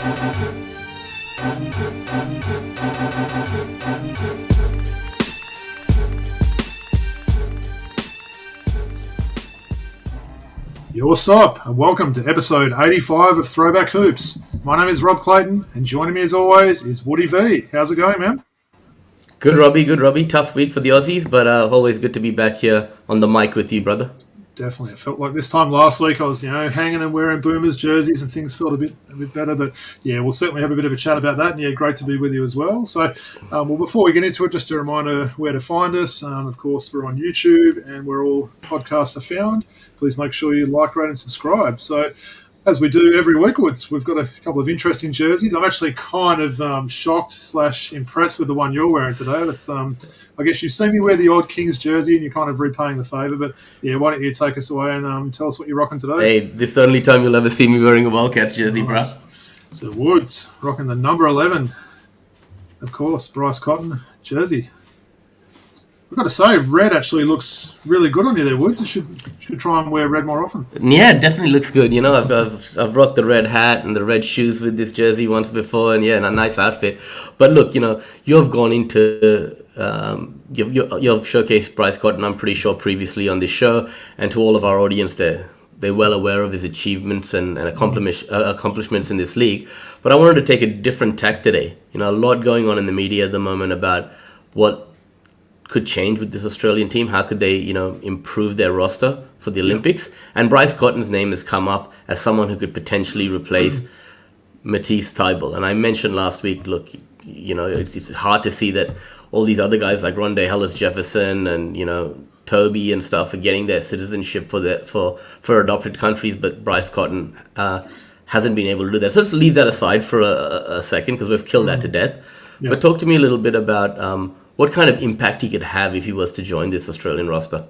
Yo, what's up, and welcome to episode 85 of Throwback Hoops. My name is Rob Clayton, and joining me as always is Woody V. How's it going, man? Good, Robbie. Tough week for the Aussies, but always good to be back here on the mic with you, brother. Definitely. It felt like this time last week I was, hanging and wearing Boomers jerseys and things felt a bit better. But, yeah, we'll certainly have a bit of a chat about that. And, yeah, great to be with you as well. So, before we get into it, just a reminder where to find us. Of course, we're on YouTube and where all podcasts are found. Please make sure you like, rate, and subscribe. So, as we do every week, we've got a couple of interesting jerseys. I'm actually kind of shocked/impressed with the one you're wearing today. That's, I guess you've seen me wear the odd Kings jersey and you're kind of repaying the favour. But, yeah, why don't you take us away and tell us what you're rocking today? Hey, this is the only time you'll ever see me wearing a Wildcats jersey, nice. Bro. So, Woods, rocking the number 11, of course, Bryce Cotton jersey. I've got to say, red actually looks really good on you there, Woods. You should try and wear red more often. Yeah, it definitely looks good. I've rocked the red hat and the red shoes with this jersey once before, and a nice outfit. But look, you've gone into you've showcased Bryce Cotton, I'm pretty sure, previously on this show, and to all of our audience, they're well aware of his achievements and accomplishments in this league. But I wanted to take a different tack today. A lot going on in the media at the moment about what could change with this Australian team. How could they, improve their roster for the Olympics? And Bryce Cotton's name has come up as someone who could potentially replace Matisse Thybulle. And I mentioned last week, look, it's hard to see that all these other guys like Rondé Hollis-Jefferson and, Toby and stuff are getting their citizenship for adopted countries, but Bryce Cotton hasn't been able to do that. So let's leave that aside for a second, because we've killed that to death. Yeah. But talk to me a little bit about what kind of impact he could have if he was to join this Australian roster.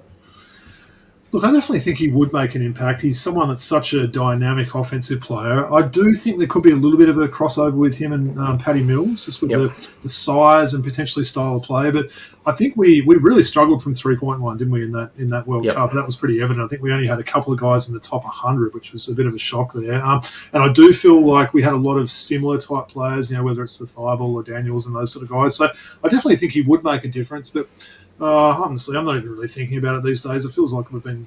Look, I definitely think he would make an impact. He's someone that's such a dynamic offensive player. I do think there could be a little bit of a crossover with him and Paddy Mills, just with the size and potentially style of play. But I think we really struggled from 3-point line, didn't we, in that World Cup? That was pretty evident. I think we only had a couple of guys in the top 100, which was a bit of a shock there. And I do feel like we had a lot of similar type players, whether it's the Thybulle or Daniels and those sort of guys. So I definitely think he would make a difference. But honestly, I'm not even really thinking about it these days. It feels like we've been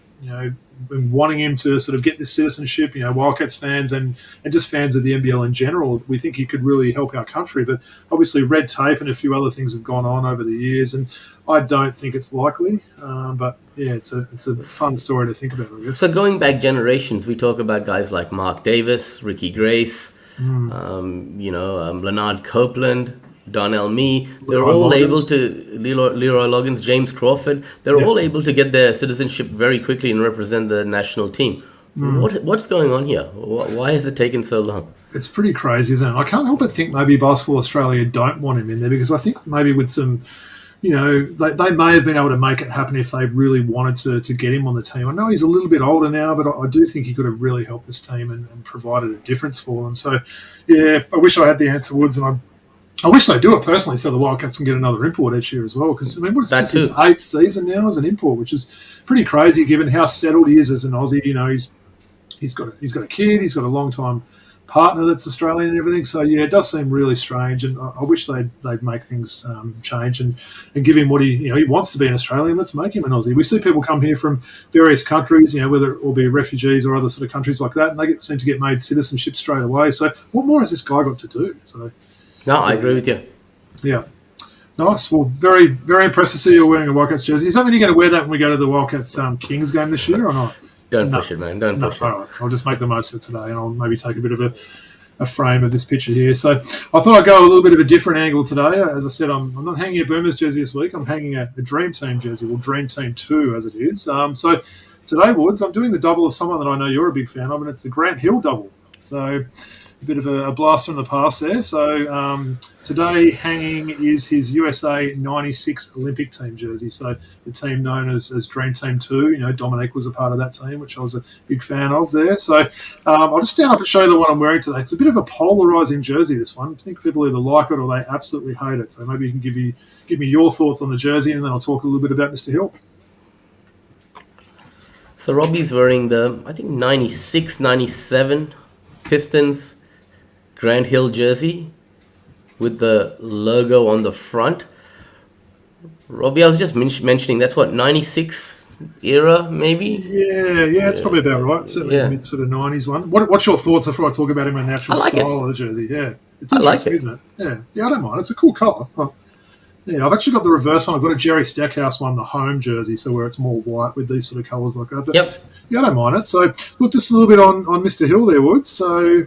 wanting him to sort of get this citizenship. Wildcats fans and just fans of the NBL in general, we think he could really help our country. But obviously, red tape and a few other things have gone on over the years, and I don't think it's likely. But yeah, it's a fun story to think about, I guess. So going back generations, we talk about guys like Mark Davis, Ricky Grace, Leonard Copeland, Donnell Mee. They're all able to, Leroy Loggins, James Crawford, they're all able to get their citizenship very quickly and represent the national team. What's going on here? Why has it taken so long? It's pretty crazy, isn't it? I can't help but think maybe Basketball Australia don't want him in there, because I think maybe with some, they may have been able to make it happen if they really wanted to get him on the team. I know he's a little bit older now, but I do think he could have really helped this team and provided a difference for them. So, yeah, I wish I had the answer, Woods, and I wish they do it personally, so the Wildcats can get another import each year as well. Because what's his 8th season now as an import, which is pretty crazy given how settled he is as an Aussie. He's got a kid, he's got a long time partner that's Australian and everything. So yeah, it does seem really strange, and I wish they'd make things change and give him what he wants to be an Australian. Let's make him an Aussie. We see people come here from various countries, whether it will be refugees or other sort of countries like that, and they seem to get made citizenship straight away. So what more has this guy got to do? So. No, I agree with you. Yeah. Nice. Well, very, very impressed to see you wearing a Wildcats jersey. Is that when you're going to wear that when we go to the Wildcats Kings game this year or not? Don't push it, man. Don't push it. All right. I'll just make the most of it today, and I'll maybe take a bit of a frame of this picture here. So I thought I'd go a little bit of a different angle today. As I said, I'm not hanging a Boomers jersey this week. I'm hanging a Dream Team jersey, well, Dream Team 2 as it is. So today, Woods, I'm doing the double of someone that I know you're a big fan of, and it's the Grant Hill double. So a bit of a blast from the past there. So today hanging is his USA 96 Olympic team jersey. So the team known as Dream Team 2. Dominic was a part of that team, which I was a big fan of there. So I'll just stand up and show you the one I'm wearing today. It's a bit of a polarising jersey, this one. I think people either like it or they absolutely hate it. So maybe you can give me your thoughts on the jersey, and then I'll talk a little bit about Mr. Hill. So Robbie's wearing the, I think, 96, 97 Pistons Grant Hill jersey with the logo on the front. Robbie, I was just mentioning that's what, 96 era maybe? Yeah, it's probably about right. Certainly the mid sort of 90s one. What's your thoughts before I talk about him and the actual style of the jersey? Yeah, it's interesting, isn't it? Yeah, I don't mind. It's a cool colour. Yeah, I've actually got the reverse one. I've got a Jerry Stackhouse one, the home jersey, so where it's more white with these sort of colours like that. But yeah, I don't mind it. So, look, just a little bit on Mr. Hill there, Woods. So,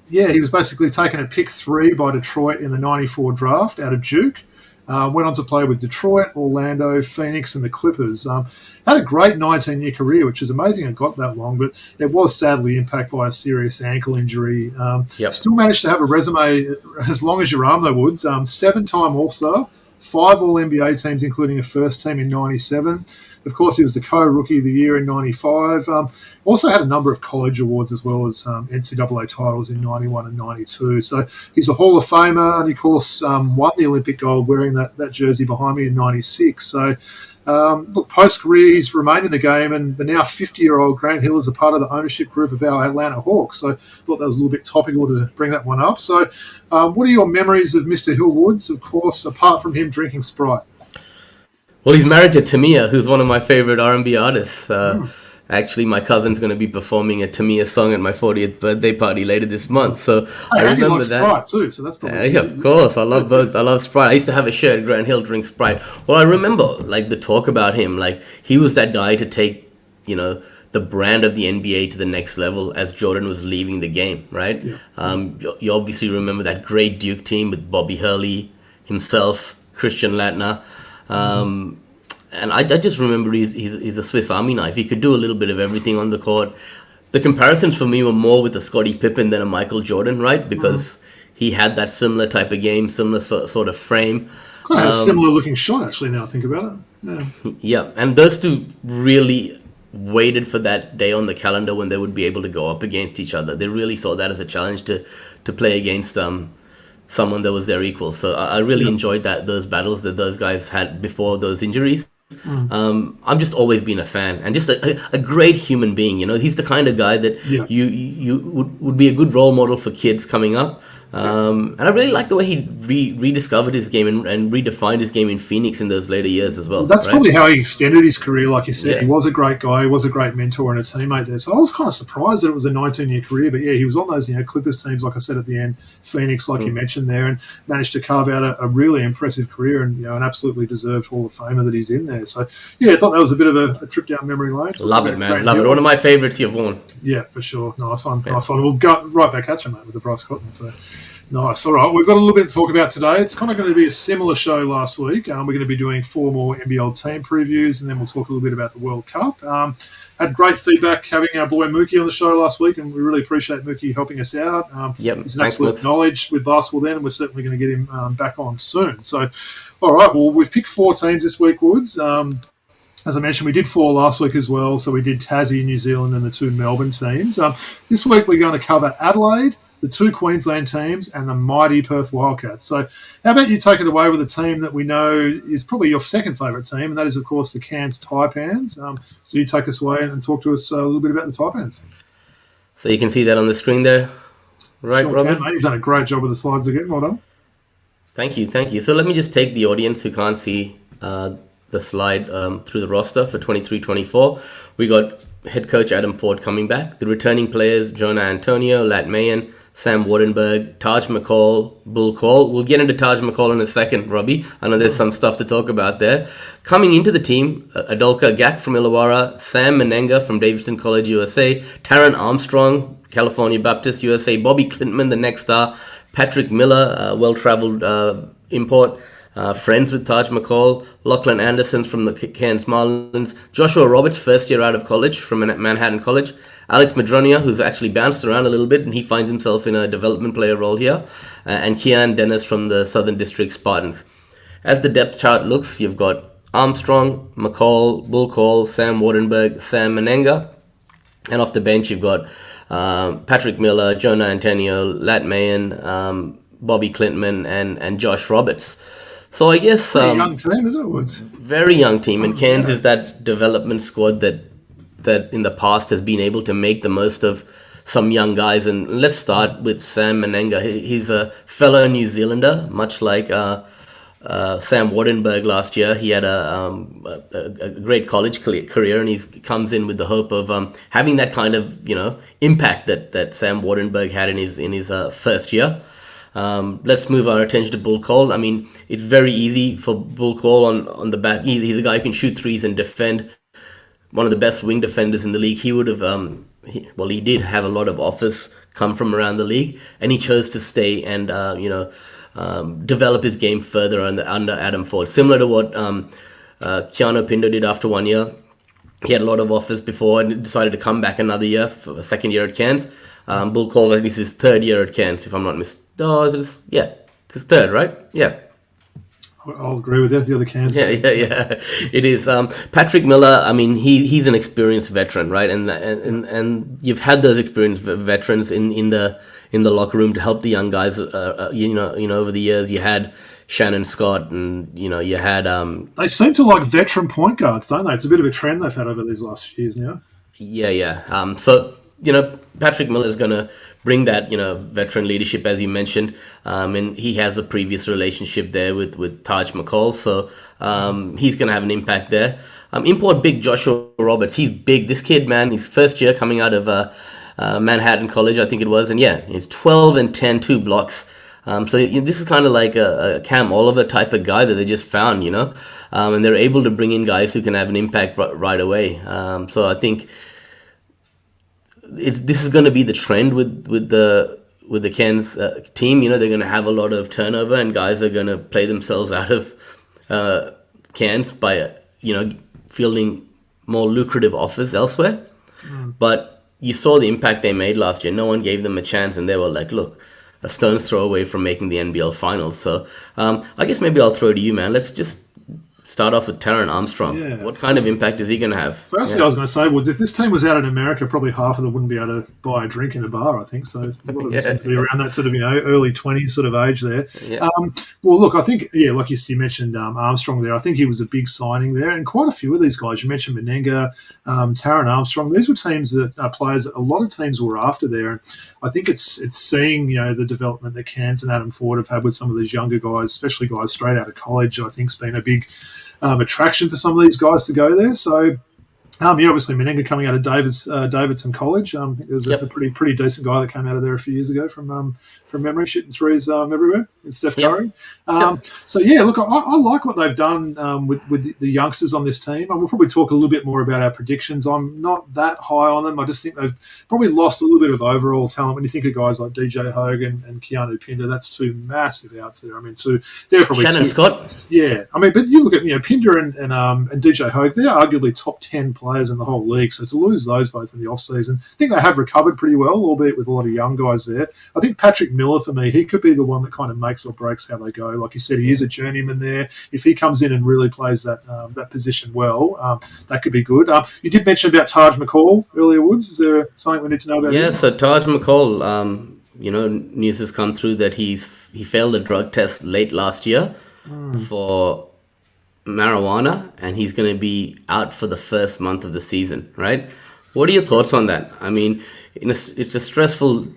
he was basically taken at pick 3 by Detroit in the 94 draft out of Duke. Went on to play with Detroit, Orlando, Phoenix, and the Clippers. Had a great 19-year career, which is amazing it got that long, but it was sadly impacted by a serious ankle injury. Still managed to have a resume as long as your arm, though, Woods. 7-time All-Star, 5 All-NBA teams, including a first team in 97. Of course, he was the co-rookie of the year in 95. Also had a number of college awards as well as NCAA titles in 91 and 92. So he's a Hall of Famer, and of course won the Olympic gold wearing that jersey behind me in 96. So post-career, he's remained in the game, and the now 50-year-old Grant Hill is a part of the ownership group of our Atlanta Hawks. So I thought that was a little bit topical to bring that one up. So what are your memories of Mr. Hill, Woods, of course, apart from him drinking Sprite? Well, he's married to Tamia, who's one of my favorite R&B artists. Actually, my cousin's going to be performing a Tamia song at my 40th birthday party later this month. So I remember that. Sprite too, so that's probably yeah, of course. I love both. I love Sprite. I used to have a shirt, Grant Hill drinks Sprite. Well, I remember the talk about him. He was that guy to take, the brand of the NBA to the next level as Jordan was leaving the game, right? Yeah. You obviously remember that great Duke team with Bobby Hurley, himself, Christian Laettner. And I just remember he's a Swiss Army knife. He could do a little bit of everything on the court. The comparisons for me were more with a Scottie Pippen than a Michael Jordan, right? Because he had that similar type of game, similar sort of frame. Kind of had a similar looking shot, actually, now I think about it. Yeah, and those two really waited for that day on the calendar when they would be able to go up against each other. They really saw that as a challenge to play against someone that was their equal. So I really enjoyed those battles that those guys had before those injuries. I'm just always been a fan, and just a great human being. He's the kind of guy that you would be a good role model for kids coming up. And I really like the way he rediscovered his game and redefined his game in Phoenix in those later years as well. That's probably how he extended his career. Like you said, he was a great guy. He was a great mentor and a teammate there. So I was kind of surprised that it was a 19-year career. But yeah, he was on those Clippers teams, like I said at the end, Phoenix, like you mentioned there, and managed to carve out a really impressive career and an absolutely deserved Hall of Famer that he's in there. So yeah, I thought that was a bit of a trip down memory lane. So love it, man. Love it. One of my favourites you've worn. Yeah, for sure. Nice one. Yeah. Nice one. We'll go right back at you, mate, with the Bryce Cotton. So nice. All right. We've got a little bit to talk about today. It's kind of going to be a similar show last week. We're going to be doing 4 more NBL team previews, and then we'll talk a little bit about the World Cup. Had great feedback having our boy Mookie on the show last week, and we really appreciate Mookie helping us out. He's an absolute knowledge with basketball then, and we're certainly going to get him back on soon. So, all right. Well, we've picked 4 teams this week, Woods. As I mentioned, we did 4 last week as well. So we did Tassie, New Zealand, and the 2 Melbourne teams. This week we're going to cover Adelaide, the 2 Queensland teams, and the mighty Perth Wildcats. So how about you take it away with a team that we know is probably your second favourite team, and that is, of course, the Cairns Taipans. So you take us away and talk to us a little bit about the Taipans. So you can see that on the screen there, right, sure, Robin? You've done a great job with the slides again. Well done. Thank you. So let me just take the audience who can't see the slide through the roster for 23-24. We got head coach Adam Ford coming back. The returning players, Jonah Antonio, Lat Mayen, Sam Wardenberg, Taj McCall, Bull Call. We'll get into Taj McCall in a second, Robbie. I know there's some stuff to talk about there. Coming into the team, Adolka Gak from Illawarra, Sam Menenga from Davidson College, USA, Taron Armstrong, California Baptist, USA, Bobby Clintman, the next star, Patrick Miller, well-traveled import, friends with Taj McCall, Lachlan Anderson from the Cairns Marlins, Joshua Roberts, first year out of college from Manhattan College, Alex Madronia, who's actually bounced around a little bit, and he finds himself in a development player role here, and Kian Dennis from the Southern District Spartans. As the depth chart looks, you've got Armstrong, McCall, Bull Call, Sam Wardenberg, Sam Menenga, and off the bench you've got Patrick Miller, Jonah Antonio, Lat Mayen, Bobby Clintman, and Josh Roberts. So I guess very young team, isn't it, Woods? Very young team, and Cairns is that development squad that in the past has been able to make the most of some young guys, and let's start with Sam Menenga. He's a fellow New Zealander, much like Sam Wardenberg last year. He had a great college career, and he comes in with the hope of having that kind of impact that Sam Wardenberg had in his first year. Let's move our attention to Bull Cole. I mean, it's very easy for Bull Cole on the back. He's a guy who can shoot threes and defend. One of the best wing defenders in the league. He would have, he did have a lot of offers come from around the league, and he chose to stay and develop his game further under Adam Ford, similar to what Keanu Pindo did after 1 year. He had a lot of offers before and decided to come back another year for a second year at Cairns. Bull Cole, I think this is his third year at Cairns, if I'm not mistaken. Oh, it's his third, right? Yeah. I'll agree with you. You're the Cairns. Yeah. It is. Patrick Miller, I mean, he's an experienced veteran, right? And you've had those experienced veterans in the locker room to help the young guys. Over the years, you had Shannon Scott, and you had. They seem to like veteran point guards, don't they? It's a bit of a trend they've had over these last few years now. Yeah. So Patrick Miller is going to bring that veteran leadership, as you mentioned, and he has a previous relationship there with Taj McCall, so he's going to have an impact there. Import big Joshua Roberts. He's big. This kid, man, his first year coming out of Manhattan College, I think it was, and he's 12 and 10, 2 blocks. So this is kind of like a Cam Oliver type of guy that they just found, and they're able to bring in guys who can have an impact right away. So I think this is going to be the trend with the Cairns team. They're going to have a lot of turnover, and guys are going to play themselves out of Cairns by fielding more lucrative offers elsewhere. But you saw the impact they made last year. No one gave them a chance, and they were like, look, a stone's throw away from making the NBL finals. So I guess maybe I'll throw to you, man. Let's just start off with Taron Armstrong. Yeah. What kind of impact is he going to have? Firstly, I was going to say was if this team was out in America, probably half of them wouldn't be able to buy a drink in a bar, I think. So a lot of them seem to be around that sort of, early 20s sort of age there. Yeah. Well, look, I think, like you mentioned Armstrong there. I think he was a big signing there. And quite a few of these guys, you mentioned Menenga, Taron Armstrong, these were teams that players, a lot of teams were after there. And I think it's seeing, the development that Cairns and Adam Ford have had with some of these younger guys, especially guys straight out of college, I think has been a big attraction for some of these guys to go there. So, obviously Menenga coming out of Davidson College. I think there's a pretty decent guy that came out of there a few years ago from memory, shooting threes everywhere. It's Steph Curry. So look, I like what they've done with the youngsters on this team. And we'll probably talk a little bit more about our predictions. I'm not that high on them. I just think they've probably lost a little bit of overall talent. When you think of guys like DJ Hogan and Keanu Pinder, that's two massive outs there. I mean, they're probably Shannon Scott. Yeah, I mean, but you look at Pinder and DJ Hogan, they're arguably top 10 players in the whole league. So to lose those both in the off season, I think they have recovered pretty well, albeit with a lot of young guys there. I think Patrick Miller, for me, he could be the one that kind of makes or breaks how they go. Like you said, he is a journeyman there. If he comes in and really plays that position well, that could be good. You did mention about Taj McCall earlier, Woods. Is there something we need to know about him? Yeah, so Taj McCall, news has come through that he failed a drug test late last year for marijuana, and he's going to be out for the first month of the season, right? What are your thoughts on that? I mean, it's a stressful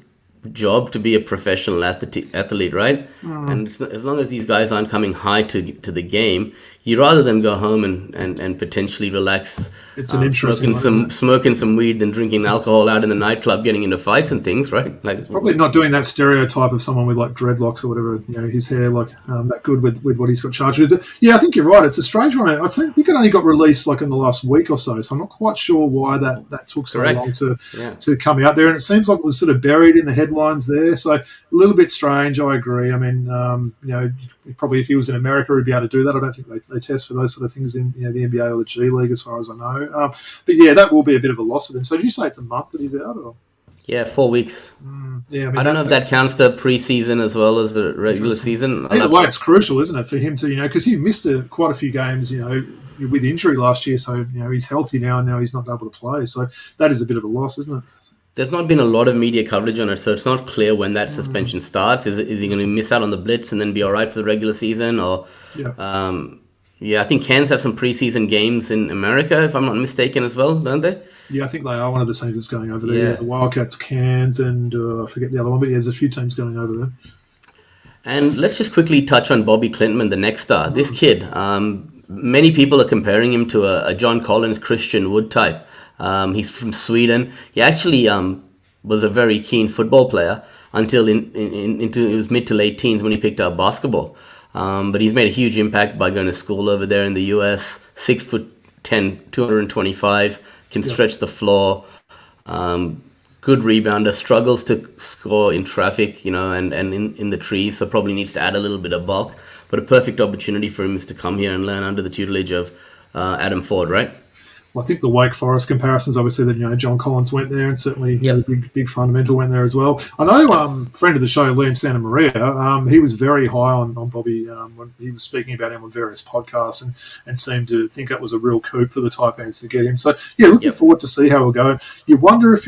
job to be a professional athlete, right? And as long as these guys aren't coming high to the game, you'd rather them go home and potentially relax. It's an interesting smoking some weed than drinking alcohol out in the nightclub, getting into fights and things, right? Like it's probably not doing that stereotype of someone with like dreadlocks or whatever, his hair like that good with what he's got charged with. Yeah, I think you're right. It's a strange one. I think it only got released like in the last week or so I'm not quite sure why that took so long to come out there. And it seems like it was sort of buried in the headlines there. So a little bit strange. I agree. I mean, probably if he was in America, he'd be able to do that. I don't think they test for those sort of things in the NBA or the G League, as far as I know. But yeah, that will be a bit of a loss for them. So did you say it's a month that he's out? Or? Yeah, 4 weeks. Yeah, I don't know if that counts the preseason as well as the regular season. Either way, it's crucial, isn't it, for him to, because he missed quite a few games, with injury last year. So, he's healthy now, and now he's not able to play. So that is a bit of a loss, isn't it? There's not been a lot of media coverage on it, so it's not clear when that suspension starts. Is he going to miss out on the blitz and then be all right for the regular season? Or, Yeah, I think Cairns have some preseason games in America, if I'm not mistaken, as well, don't they? Yeah, I think they are one of the teams that's going over there. Yeah. The Wildcats, Cairns, and I forget the other one, but yeah, there's a few teams going over there. And let's just quickly touch on Bobby Klintman, the next star. This kid, many people are comparing him to a John Collins, Christian Wood type. He's from Sweden. He actually was a very keen football player until into his mid to late teens when he picked up basketball. But he's made a huge impact by going to school over there in the US. 6'10", 225, can stretch the floor. Good rebounder, struggles to score in traffic, and in the trees, so probably needs to add a little bit of bulk. But a perfect opportunity for him is to come here and learn under the tutelage of Adam Ford, right? Well, I think the Wake Forest comparisons, obviously, that John Collins went there, and certainly the big fundamental went there as well. I know friend of the show, Liam Santa Maria, he was very high on Bobby when he was speaking about him on various podcasts, and seemed to think that was a real coup for the Taipans to get him. So, looking forward to see how it'll go. You wonder if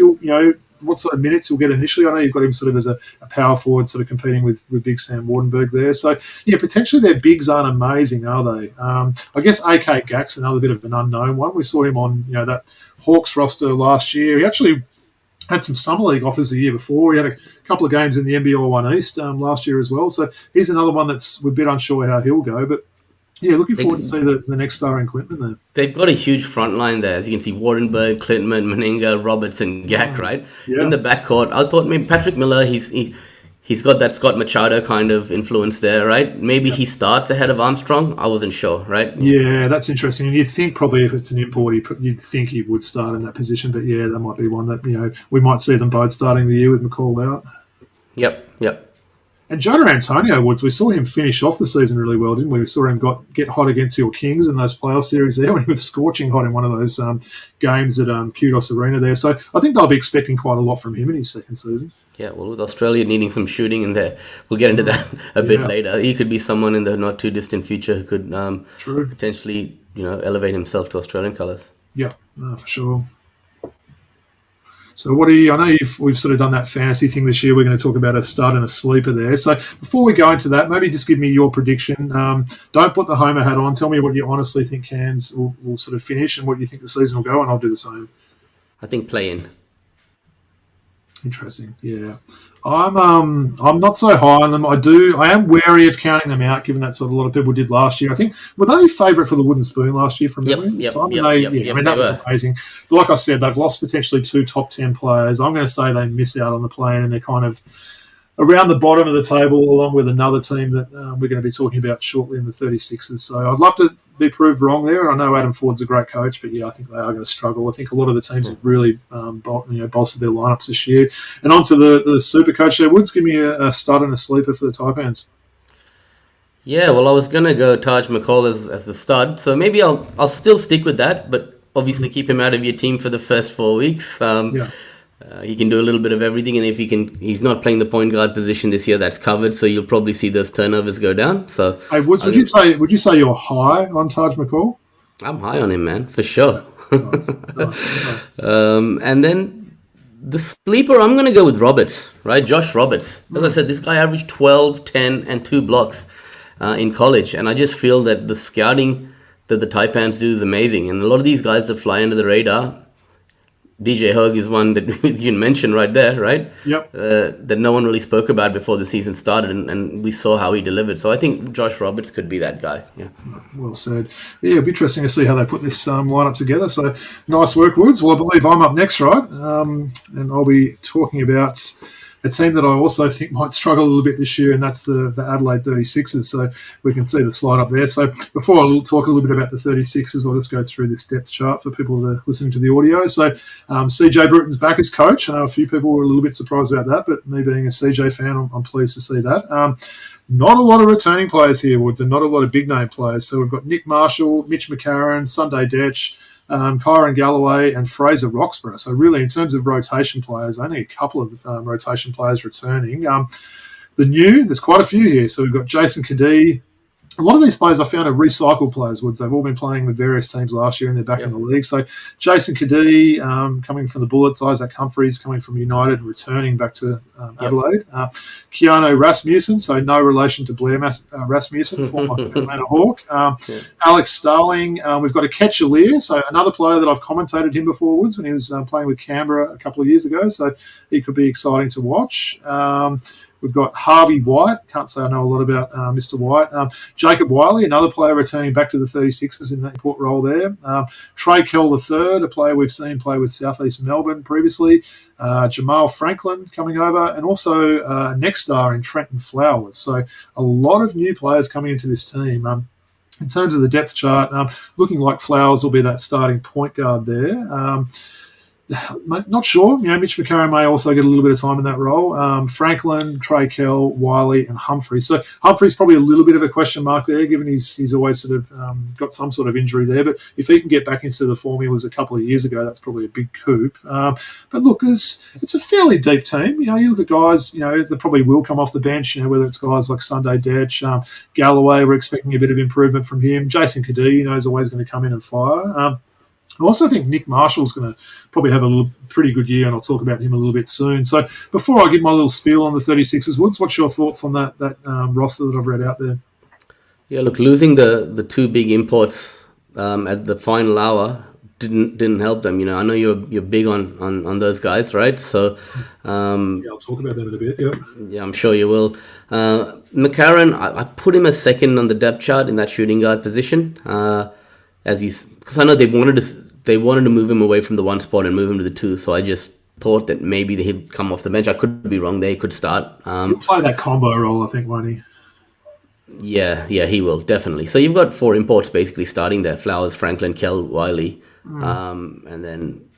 what sort of minutes he'll get initially. I know you've got him sort of as a power forward, sort of competing with Big Sam Wardenberg there. So, potentially their bigs aren't amazing, are they? I guess AK Gak's another bit of an unknown one. We saw him on, that Hawks roster last year. He actually had some Summer League offers the year before. He had a couple of games in the NBL 1 East last year as well. So he's another one we're a bit unsure how he'll go, but looking forward to see the next star in Klintman there. They've got a huge front line there. As you can see, Wardenberg, Klintman, Meninga, Roberts, and Gak, right? Yeah. In the backcourt, I thought maybe Patrick Miller, he's got that Scott Machado kind of influence there, right? Maybe he starts ahead of Armstrong. I wasn't sure, right? Yeah, that's interesting. And you'd think probably if it's an import, you'd think he would start in that position. But, that might be one that, we might see them both starting the year with McCall out. Yep. And Jonah Antonio Woods, we saw him finish off the season really well, didn't we? We saw him get hot against your Kings in those playoff series there when he was scorching hot in one of those games at Kudos Arena there. So I think they'll be expecting quite a lot from him in his second season. Yeah, well, with Australia needing some shooting in there, we'll get into that a bit later. He could be someone in the not too distant future who could potentially, elevate himself to Australian colours. Yeah, no, for sure. So I know we've sort of done that fantasy thing this year. We're going to talk about a stud and a sleeper there. So before we go into that, maybe just give me your prediction. Don't put the homer hat on. Tell me what you honestly think Cairns will sort of finish and what you think the season will go, and I'll do the same. I think play-in. Interesting. Yeah. I'm not so high on them. I am wary of counting them out, given that's what a lot of people did last year. I think, were they favourite for the Wooden Spoon last year from memory? Yep, that was amazing. But like I said, they've lost potentially 2 top 10 players. I'm going to say they miss out on the play-in, and they're kind of around the bottom of the table, along with another team that we're going to be talking about shortly in the 36ers. So I'd love to be proved wrong there. I know Adam Ford's a great coach, but I think they are going to struggle. I think a lot of the teams have really bolstered their lineups this year. And on to the super coach there. Woods, give me a stud and a sleeper for the Taipans. Yeah, well, I was going to go Taj McCall as the stud, so maybe I'll still stick with that, but obviously keep him out of your team for the first 4 weeks. He can do a little bit of everything, and if he's not playing the point guard position this year, that's covered. So you'll probably see those turnovers go down. So, hey, would you say you're high on Taj McCall? I'm high on him, man, for sure. Nice. And then the sleeper, I'm going to go with Roberts, right? Josh Roberts. As I said, this guy averaged 12, 10, and 2 blocks in college, and I just feel that the scouting that the Taipans do is amazing. And a lot of these guys that fly under the radar. DJ Hogue is one that you mentioned right there, right? Yep. That no one really spoke about before the season started, and we saw how he delivered. So I think Josh Roberts could be that guy. Yeah. Well said. Yeah, it'll be interesting to see how they put this lineup together. So nice work, Woods. Well, I believe I'm up next, right? And I'll be talking about a team that I also think might struggle a little bit this year, and that's the Adelaide 36ers. So we can see the slide up there. So before I talk a little bit about the 36ers, I'll just go through this depth chart for people that are listening to the audio. So CJ Bruton's back as coach. I know a few people were a little bit surprised about that, but me being a CJ fan, I'm pleased to see that. Not a lot of returning players here, Woods, and not a lot of big-name players. So we've got Nick Marshall, Mitch McCarron, Sunday Detch, Kyron Galloway and Fraser Roxburgh. So really, in terms of rotation players, only a couple of rotation players returning. There's quite a few here. So we've got Jason Kadee, a lot of these players I found are recycled players, Woods. They've all been playing with various teams last year and they're back in the league. So Jason Cadee coming from the Bullets, Isaac Humphries coming from United and returning back to Adelaide. Keanu Rasmussen, so no relation to Blair Rasmussen, former Carolina Hawk. Alex Starling. We've got a Ketchalier, so another player that I've commentated him before, Woods, when he was playing with Canberra a couple of years ago. So he could be exciting to watch. We've got Harvey White. Can't say I know a lot about Mr. White. Jacob Wiley, another player returning back to the 36ers in that important role there. Trey Kell III, a player we've seen play with Southeast Melbourne previously. Jamal Franklin coming over, and also next star in Trenton Flowers. So a lot of new players coming into this team. In terms of the depth chart, looking like Flowers will be that starting point guard there. Not sure. Mitch McCarron may also get a little bit of time in that role. Franklin, Trey Kell, Wiley, and Humphries. So Humphries probably a little bit of a question mark there, given he's always sort of got some sort of injury there. But if he can get back into the form he was a couple of years ago, that's probably a big coup. But look, it's a fairly deep team. You look at guys, that probably will come off the bench. Whether it's guys like Sunday Detch, Galloway, we're expecting a bit of improvement from him. Jason Cadee, is always going to come in and fire. I also think Nick Marshall's going to probably have a pretty good year, and I'll talk about him a little bit soon. So before I give my little spiel on the 36ers, Woods, what's your thoughts on that roster that I've read out there? Yeah, look, losing the two big imports at the final hour didn't help them. I know you're big on those guys, right? So I'll talk about them in a bit. Yeah, I'm sure you will. McCarron, I put him as second on the depth chart in that shooting guard position, because I know they wanted to move him away from the one spot and move him to the two. So I just thought that maybe he'd come off the bench. I could be wrong there. He could start. He'll play that combo role, I think, won't he? Yeah, he will, definitely. So you've got four imports basically starting there: Flowers, Franklin, Kell, Wiley. And then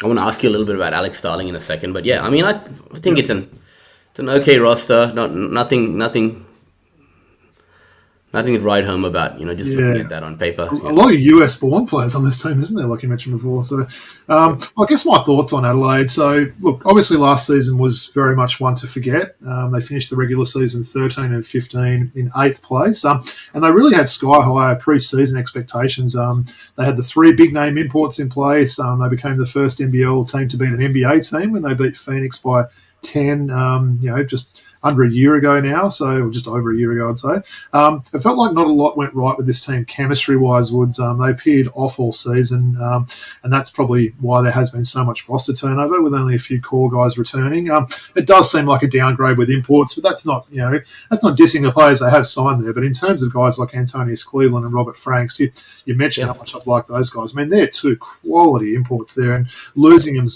I want to ask you a little bit about Alex Starling in a second. But yeah, I think it's an okay roster. Nothing to write home about, just looking at that on paper. A lot of US-born players on this team, isn't there, like you mentioned before? So, I guess my thoughts on Adelaide. So, look, obviously last season was very much one to forget. They finished the regular season 13 and 15 in 8th place. And they really had sky-high pre-season expectations. They had the 3 big-name imports in place. They became the first NBL team to beat an NBA team when they beat Phoenix by 10, just under a year ago now, or just over a year ago, I'd say. It felt like not a lot went right with this team chemistry-wise, Woods. They appeared off all season, and that's probably why there has been so much roster turnover with only a few core guys returning. It does seem like a downgrade with imports, but that's not dissing the players they have signed there. But in terms of guys like Antonius Cleveland and Robert Franks, you mentioned how much I've liked those guys. They're 2 quality imports there, and losing them,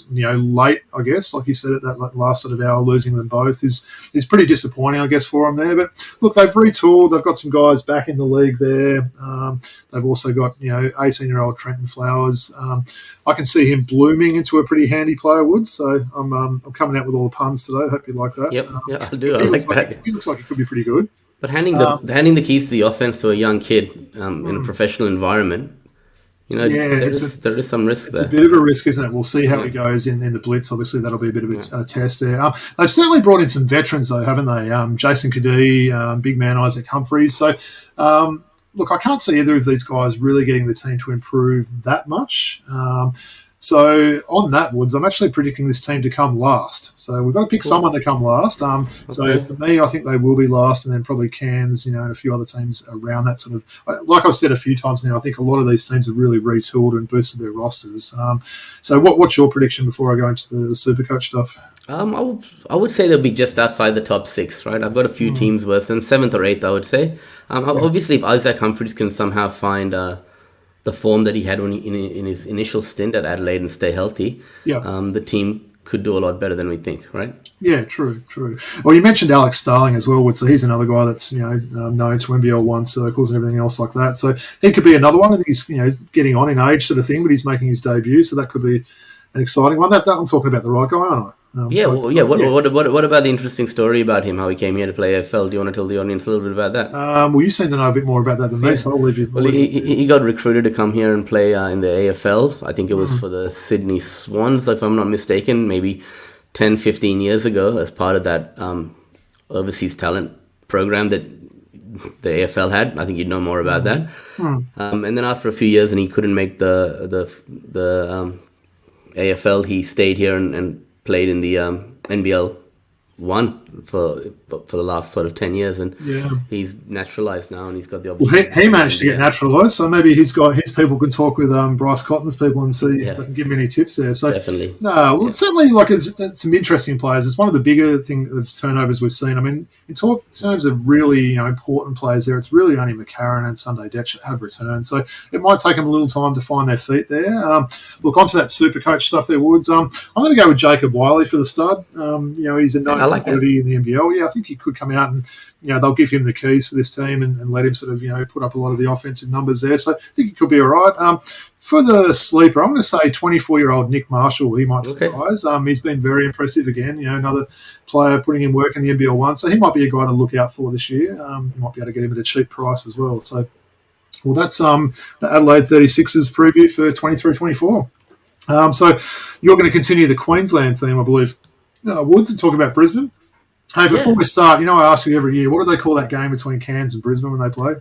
late, I guess, like you said at that last sort of hour, losing them both is pretty disappointing, I guess, for them there. But look, they've retooled. They've got some guys back in the league there. They've also got 18-year-old Trenton Flowers. I can see him blooming into a pretty handy player, Woods. So I'm coming out with all the puns today. I hope you like that. Yep, I do. I like that. He looks like he could be pretty good. But handing the keys to the offense to a young kid in a professional environment, there is some risk there. It's a bit of a risk, isn't it? We'll see how he goes in the Blitz. Obviously, that'll be a bit of a test there. They've certainly brought in some veterans, though, haven't they? Jason Cadee, big man Isaac Humphries. So, look, I can't see either of these guys really getting the team to improve that much. So on that, Woods, I'm actually predicting this team to come last. So we've got to pick someone to come last. So for me, I think they will be last, and then probably Cairns, and a few other teams around that sort of. Like I've said a few times now, I think a lot of these teams have really retooled and boosted their rosters. So what's your prediction before I go into the Supercoach stuff? I would say they'll be just outside the top 6, right? I've got a few teams worse than 7th or 8th, I would say. Obviously, if Isaac Humphries can somehow find the form that he had in his initial stint at Adelaide and stay healthy, the team could do a lot better than we think, right? Yeah, true. Well, you mentioned Alex Starling as well, so he's another guy that's known to NBL 1 circles and everything else like that. So he could be another one. I think he's getting on in age sort of thing, but he's making his debut, so that could be an exciting one. That I'm talking about the right guy, aren't I? What about the interesting story about him, how he came here to play AFL? Do you want to tell the audience a little bit about that? Well, you seem to know a bit more about that than me, so I'll leave you. Well, he got recruited to come here and play in the AFL. I think it was for the Sydney Swans, if I'm not mistaken, maybe 10, 15 years ago, as part of that overseas talent program that the AFL had. I think you'd know more about that. Mm. And then after a few years, and he couldn't make the AFL, he stayed here and played in the NBL 1 for the last sort of 10 years, and he's naturalised now, and he's got the opportunity. Well, he managed to get naturalised, so maybe his people can talk with Bryce Cotton's people and see if they can give him any tips there. So definitely. No, well, certainly, like it's some interesting players. It's one of the bigger turnovers we've seen. I mean, in terms of really important players there, it's really only McCarron and Sunday Detch have returned. So it might take them a little time to find their feet there. Look, onto that super coach stuff there, Woods. I'm going to go with Jacob Wiley for the stud. He's a known quality in the NBL. Yeah, I think he could come out and they'll give him the keys for this team and let him sort of put up a lot of the offensive numbers there. So I think he could be all right. For the sleeper, I'm going to say 24-year-old Nick Marshall. He might surprise. He's been very impressive again. Another player putting in work in the NBL 1. So he might be a guy to look out for this year. You might be able to get him at a cheap price as well. So, well, that's the Adelaide 36ers preview for 23-24. So you're going to continue the Queensland theme, I believe, Woods, and talk about Brisbane. Hey, before we start, I ask you every year, what do they call that game between Cairns and Brisbane when they play?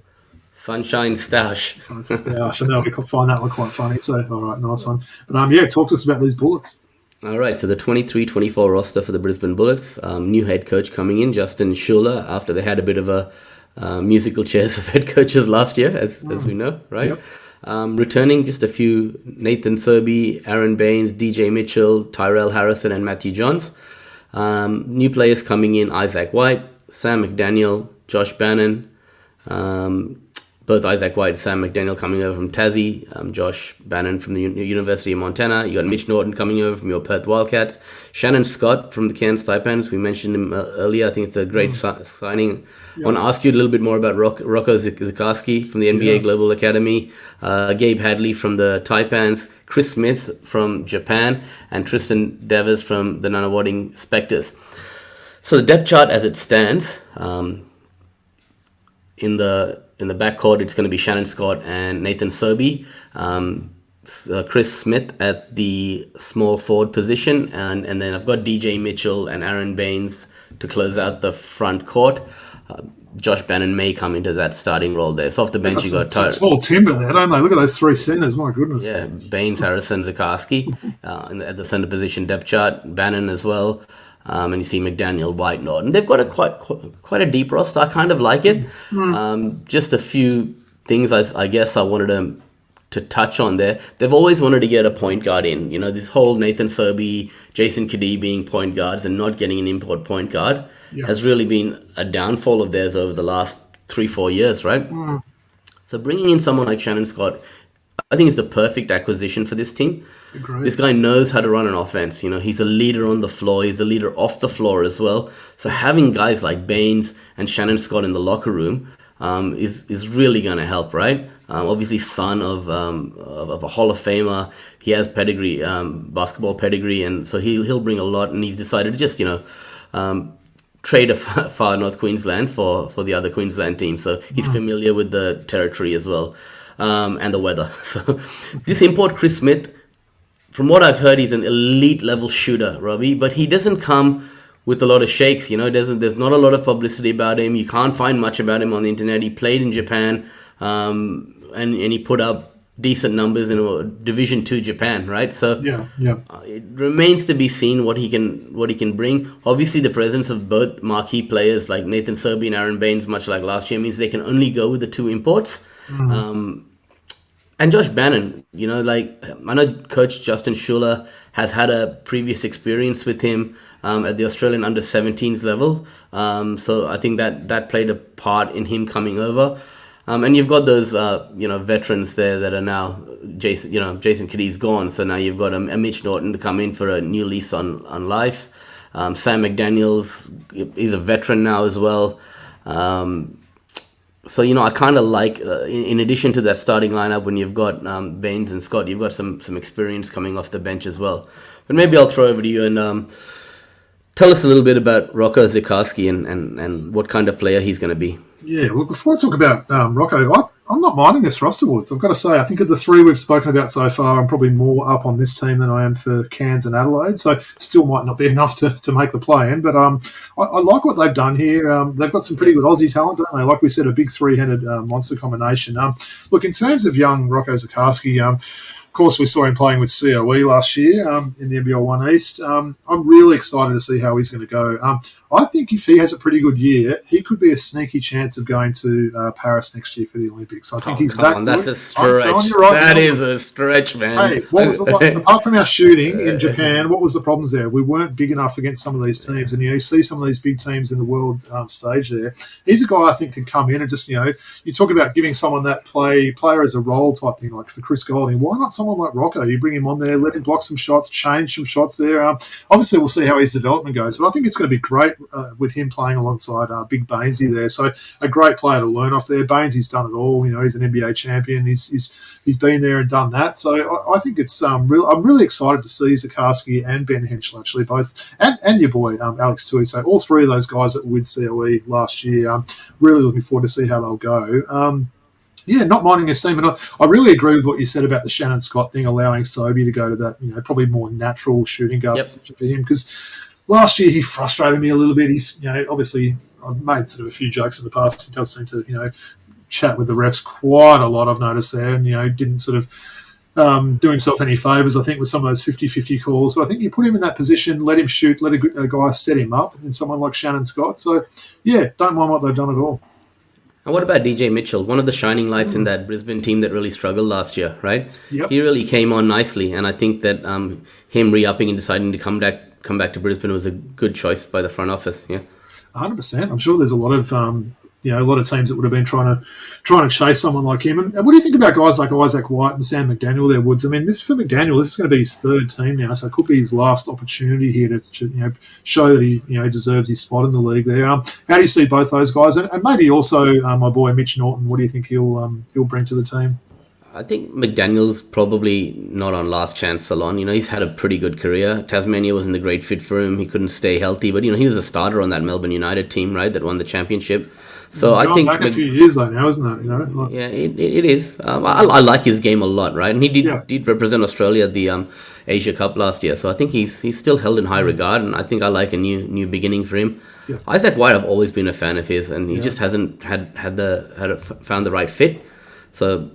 Sunshine Stoush. Stoush. I know we could find that one quite funny. So, all right, nice one. But talk to us about these Bullets. All right, so the 23-24 roster for the Brisbane Bullets. New head coach coming in, Justin Schuller, after they had a bit of a musical chairs of head coaches last year, as we know, right? Yep. Returning just a few: Nathan Serby, Aaron Baines, DJ Mitchell, Tyrell Harrison, and Matthew Johns. New players coming in: Isaac White, Sam McDaniel, Josh Bannon. Both Isaac White and Sam McDaniel coming over from Tassie, Josh Bannon from the University of Montana. You got Mitch Norton coming over from your Perth Wildcats. Shannon Scott from the Cairns Taipans. We mentioned him earlier. I think it's a great signing. I want to ask you a little bit more about Rocco Zikarsky from the NBA Global Academy. Gabe Hadley from the Taipans. Chris Smith from Japan. And Tristan Devers from the Nunawading Spectres. So the depth chart as it stands, in the backcourt, it's going to be Shannon Scott and Nathan Serby. Chris Smith at the small forward position. And then I've got DJ Mitchell and Aaron Baines to close out the front court. Josh Bannon may come into that starting role there. So off the bench, you got small timber there, don't they? Look at those three centers. My goodness. Yeah, Baines, Harrison, Zikarsky at the center position depth chart. Bannon as well. And you see McDaniel, White, Norton. They've got quite a deep roster. I kind of like it. Just a few things I guess I wanted to touch on there. They've always wanted to get a point guard in. This whole Nathan Serby, Jason Kadee being point guards and not getting an import point guard has really been a downfall of theirs over the last 3-4 years, right? So bringing in someone like Shannon Scott, I think it's the perfect acquisition for this team. Agreed. This guy knows how to run an offense. He's a leader on the floor. He's a leader off the floor as well. So having guys like Baines and Shannon Scott in the locker room is really going to help, right? Obviously, son of a Hall of Famer. He has pedigree, basketball pedigree, and so he'll bring a lot. And he's decided to just trade a far North Queensland for the other Queensland team. So he's familiar with the territory as well, and the weather. So this import, Chris Smith, from what I've heard, he's an elite level shooter, Robbie, but he doesn't come with a lot of shakes. There's not a lot of publicity about him. You can't find much about him on the internet. He played in Japan, and he put up decent numbers in Division 2 Japan, right? So it remains to be seen what he can bring. Obviously, the presence of both marquee players like Nathan Serby and Aaron Baines, much like last year, means they can only go with the two imports. And Josh Bannon, I know Coach Justin Schuller has had a previous experience with him at the Australian under-17s level. So I think that played a part in him coming over. And you've got those, veterans there that are now, Jason Kadee's gone. So now you've got a Mitch Norton to come in for a new lease on life. Sam McDaniels is a veteran now as well. So, I kind of like, in addition to that starting lineup, when you've got Baines and Scott, you've got some experience coming off the bench as well. But maybe I'll throw over to you and tell us a little bit about Rocco Zikarsky and what kind of player he's going to be. Yeah, well, before I talk about Rocco, I'm not minding this roster, Woods. I've got to say, I think of the three we've spoken about so far, I'm probably more up on this team than I am for Cairns and Adelaide. So still might not be enough to make the play in. But I like what they've done here. They've got some pretty good Aussie talent, don't they? Like we said, a big three-headed monster combination. Look, in terms of young Rocco Zikarsky, of course, we saw him playing with COE last year in the NBL 1 East. I'm really excited to see how he's going to go. I think if he has a pretty good year, he could be a sneaky chance of going to Paris next year for the Olympics. I think he's that good. That's a stretch. That is a stretch, man. Hey, what was the, apart from our shooting in Japan, what was the problems there? We weren't big enough against some of these teams. And, you see some of these big teams in the world stage there. He's a guy I think can come in and just, you talk about giving someone that player as a role type thing, like for Chris Golding. Why not someone like Rocco? You bring him on there, let him block some shots, change some shots there. Obviously, we'll see how his development goes. But I think it's going to be great with him playing alongside Big Bainesy there. So a great player to learn off there. Bainesy's done it all. He's an NBA champion. He's been there and done that. So I think it's I'm really excited to see Zikarsky and Ben Henschel actually both, and your boy Alex Tui. So all three of those guys that were with COE last year. I'm really looking forward to see how they'll go. Not minding his team. And I really agree with what you said about the Shannon Scott thing, allowing Sobey to go to that, probably more natural shooting guard position for him. Because last year he frustrated me a little bit. He's, obviously I've made sort of a few jokes in the past. He does seem to, chat with the refs quite a lot, I've noticed there. And, didn't sort of do himself any favours, I think, with some of those 50-50 calls. But I think you put him in that position, let him shoot, let a guy set him up, and someone like Shannon Scott. So, don't mind what they've done at all. And what about DJ Mitchell, one of the shining lights in that Brisbane team that really struggled last year, right? Yep. He really came on nicely, and I think that him re-upping and deciding to come back to Brisbane was a good choice by the front office. Yeah, 100%. I'm sure there's a lot of a lot of teams that would have been trying to chase someone like him. And what do you think about guys like Isaac White and Sam McDaniel there, Woods? I mean, this is going to be his third team now, so it could be his last opportunity here to show that he deserves his spot in the league there. How do you see both those guys, and maybe also my boy Mitch Norton? What do you think he'll bring to the team? I think McDaniel's probably not on last chance salon. He's had a pretty good career. Tasmania wasn't a great fit for him. He couldn't stay healthy, but he was a starter on that Melbourne United team, right, that won the championship. So I think back a few years though now, isn't it? Yeah, it is. I like his game a lot, right? And he did represent Australia at the Asia Cup last year. So I think he's still held in high regard, and I think I like a new beginning for him. Yeah. Isaac White, I've always been a fan of his, and he just hasn't found the right fit. So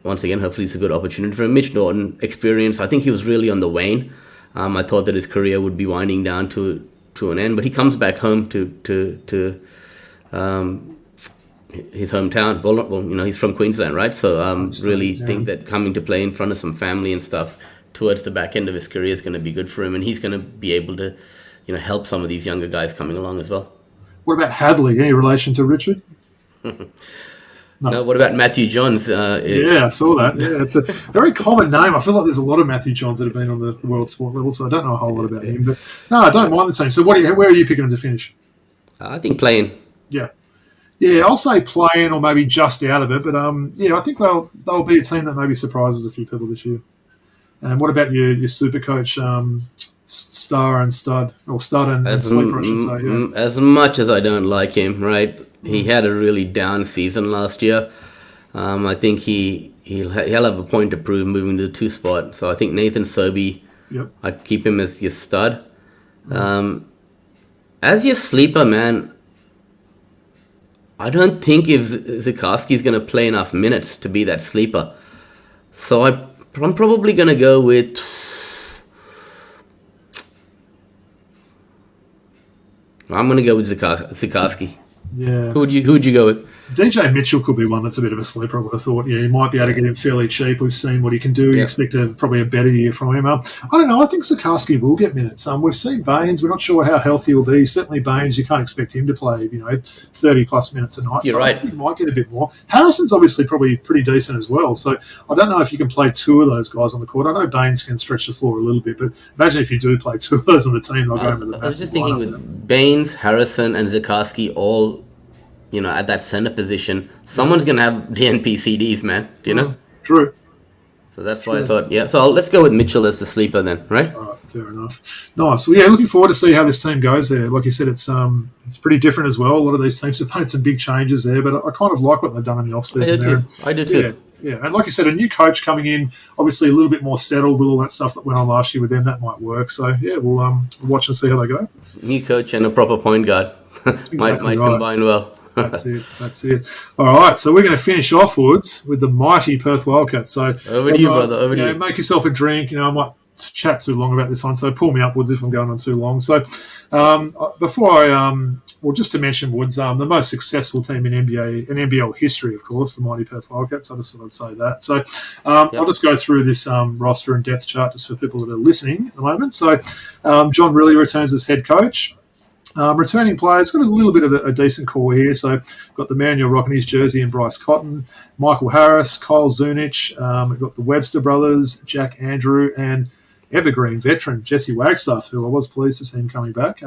once again, hopefully it's a good opportunity for him. Mitch Norton, experience. I think he was really on the wane. I thought that his career would be winding down to an end, but he comes back home to his hometown. Well, he's from Queensland, right? So think that coming to play in front of some family and stuff towards the back end of his career is going to be good for him, and he's going to be able to, help some of these younger guys coming along as well. What about Hadley? Any relation to Richard? No. What about Matthew Johns? I saw that. Yeah, it's a very common name. I feel like there's a lot of Matthew Johns that have been on the world sport level, so I don't know a whole lot about him. But no, I don't mind the team. So where are you picking him to finish? I think playing. Yeah, I'll say playing or maybe just out of it. But I think they'll be a team that maybe surprises a few people this year. And what about your super coach, Star and Stud, or Stud and Sleeper, I should say? Yeah. As much as I don't like him, right? He had a really down season last year. I think he'll have a point to prove moving to the 2 spot. So I think Nathan Sobey, I'd keep him as your stud. As your sleeper, man, I don't think if Zikarsky's going to play enough minutes to be that sleeper. So I'm probably going to go with... I'm going to go with Zikarsky. Yeah. Who'd you go with? DJ Mitchell could be one that's a bit of a sleeper, I would have thought. Yeah, you might be able to get him fairly cheap. We've seen what he can do. You expect probably a better year from him. I don't know. I think Zikarsky will get minutes. We've seen Baines. We're not sure how healthy he'll be. Certainly Baines, you can't expect him to play, 30-plus minutes a night. You're right. I think he might get a bit more. Harrison's obviously probably pretty decent as well. So I don't know if you can play 2 of those guys on the court. I know Baines can stretch the floor a little bit, but imagine if you do play 2 of those on the team, they'll go into the I was just thinking with Baines, Harrison, and Zikarsky all... at that center position, someone's going to have DNP CDs, man. Do you know? True. So that's why I thought, So let's go with Mitchell as the sleeper then, right? All right, fair enough. Nice. Well, looking forward to see how this team goes there. Like you said, it's pretty different as well. A lot of these teams have made some big changes there, but I kind of like what they've done in the offseason. I do too. Yeah, and like you said, a new coach coming in, obviously a little bit more settled with all that stuff that went on last year with them. That might work. So, we'll watch and see how they go. New coach and a proper point guard. might combine well. That's it. All right, so we're going to finish off, Woods, with the mighty Perth Wildcats. So over to you, brother. Over to you. Make yourself a drink. I might chat too long about this one, so pull me up, Woods, if I'm going on too long. So just to mention, Woods, the most successful team in NBL history, of course, the mighty Perth Wildcats. I just thought I'd say that. So I'll just go through this roster and depth chart just for people that are listening at the moment. So John Riley returns as head coach. Returning players, got a little bit of a decent core here. So got the man you're rocking his jersey and Bryce Cotton, Michael Harris, Kyle Zunich. We've got the Webster brothers, Jack Andrew, and evergreen veteran Jesse Wagstaff, who I was pleased to see him coming back.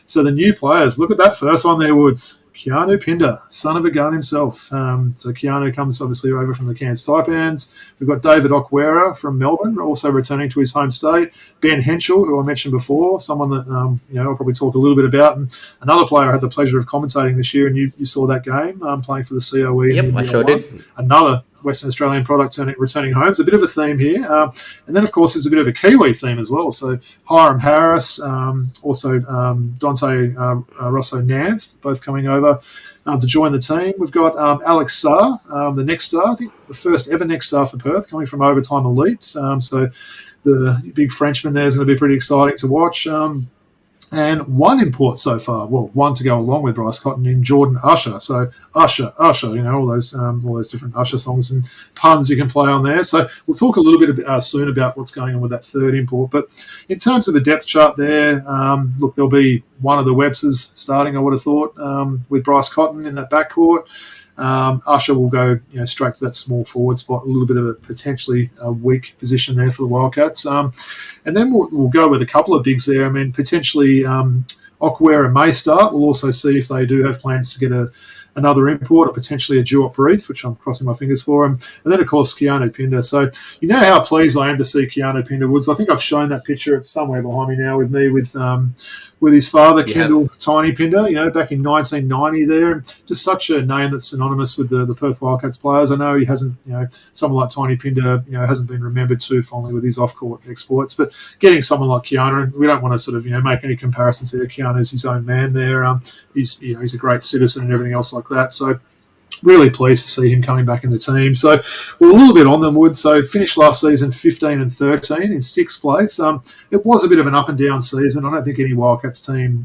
So the new players, look at that first one there, Woods. Keanu Pinder, son of a gun himself. So Keanu comes obviously over from the Cairns Taipans. We've got David Okwera from Melbourne, also returning to his home state. Ben Henschel, who I mentioned before, someone that I'll probably talk a little bit about. And another player I had the pleasure of commentating this year, and you saw that game, playing for the COE. Yep, I sure did. Another Western Australian product returning home. It's a bit of a theme here. And then, of course, there's a bit of a Kiwi theme as well. So Hiram Harris, also Dante Rosso Nance, both coming over to join the team. We've got Alex Sarr, the next star, I think the first ever next star for Perth, coming from Overtime Elite. So the big Frenchman there is going to be pretty exciting to watch. And one import so far, one to go along with Bryce Cotton in Jordan Usher. So Usher, all those different Usher songs and puns you can play on there. So we'll talk a little bit soon about what's going on with that third import. But in terms of a depth chart there, there'll be one of the Websters starting, I would have thought, with Bryce Cotton in that backcourt. Usher will go straight to that small forward spot, a little bit of a potentially weak position there for the Wildcats. And then we'll go with a couple of bigs there. I mean, potentially Okwera may start. We'll also see if they do have plans to get another import or potentially a dual brief, which I'm crossing my fingers for him. And then, of course, Keanu Pinder. So you know how pleased I am to see Keanu Pinder, Woods. I think I've shown that picture. It's somewhere behind me now with his father, Kendall Tiny Pinder, back in 1990 there. And just such a name that's synonymous with the Perth Wildcats players. I know he hasn't, someone like Tiny Pinder, hasn't been remembered too fondly with his off-court exploits. But getting someone like Keanu, and we don't want to sort of, make any comparisons here. Keanu's his own man there. He's a great citizen and everything else like that. So really pleased to see him coming back in the team. So we're a little bit on them, Wood. So finished last season 15 and 13 in sixth place. It was a bit of an up and down season. I don't think any Wildcats team,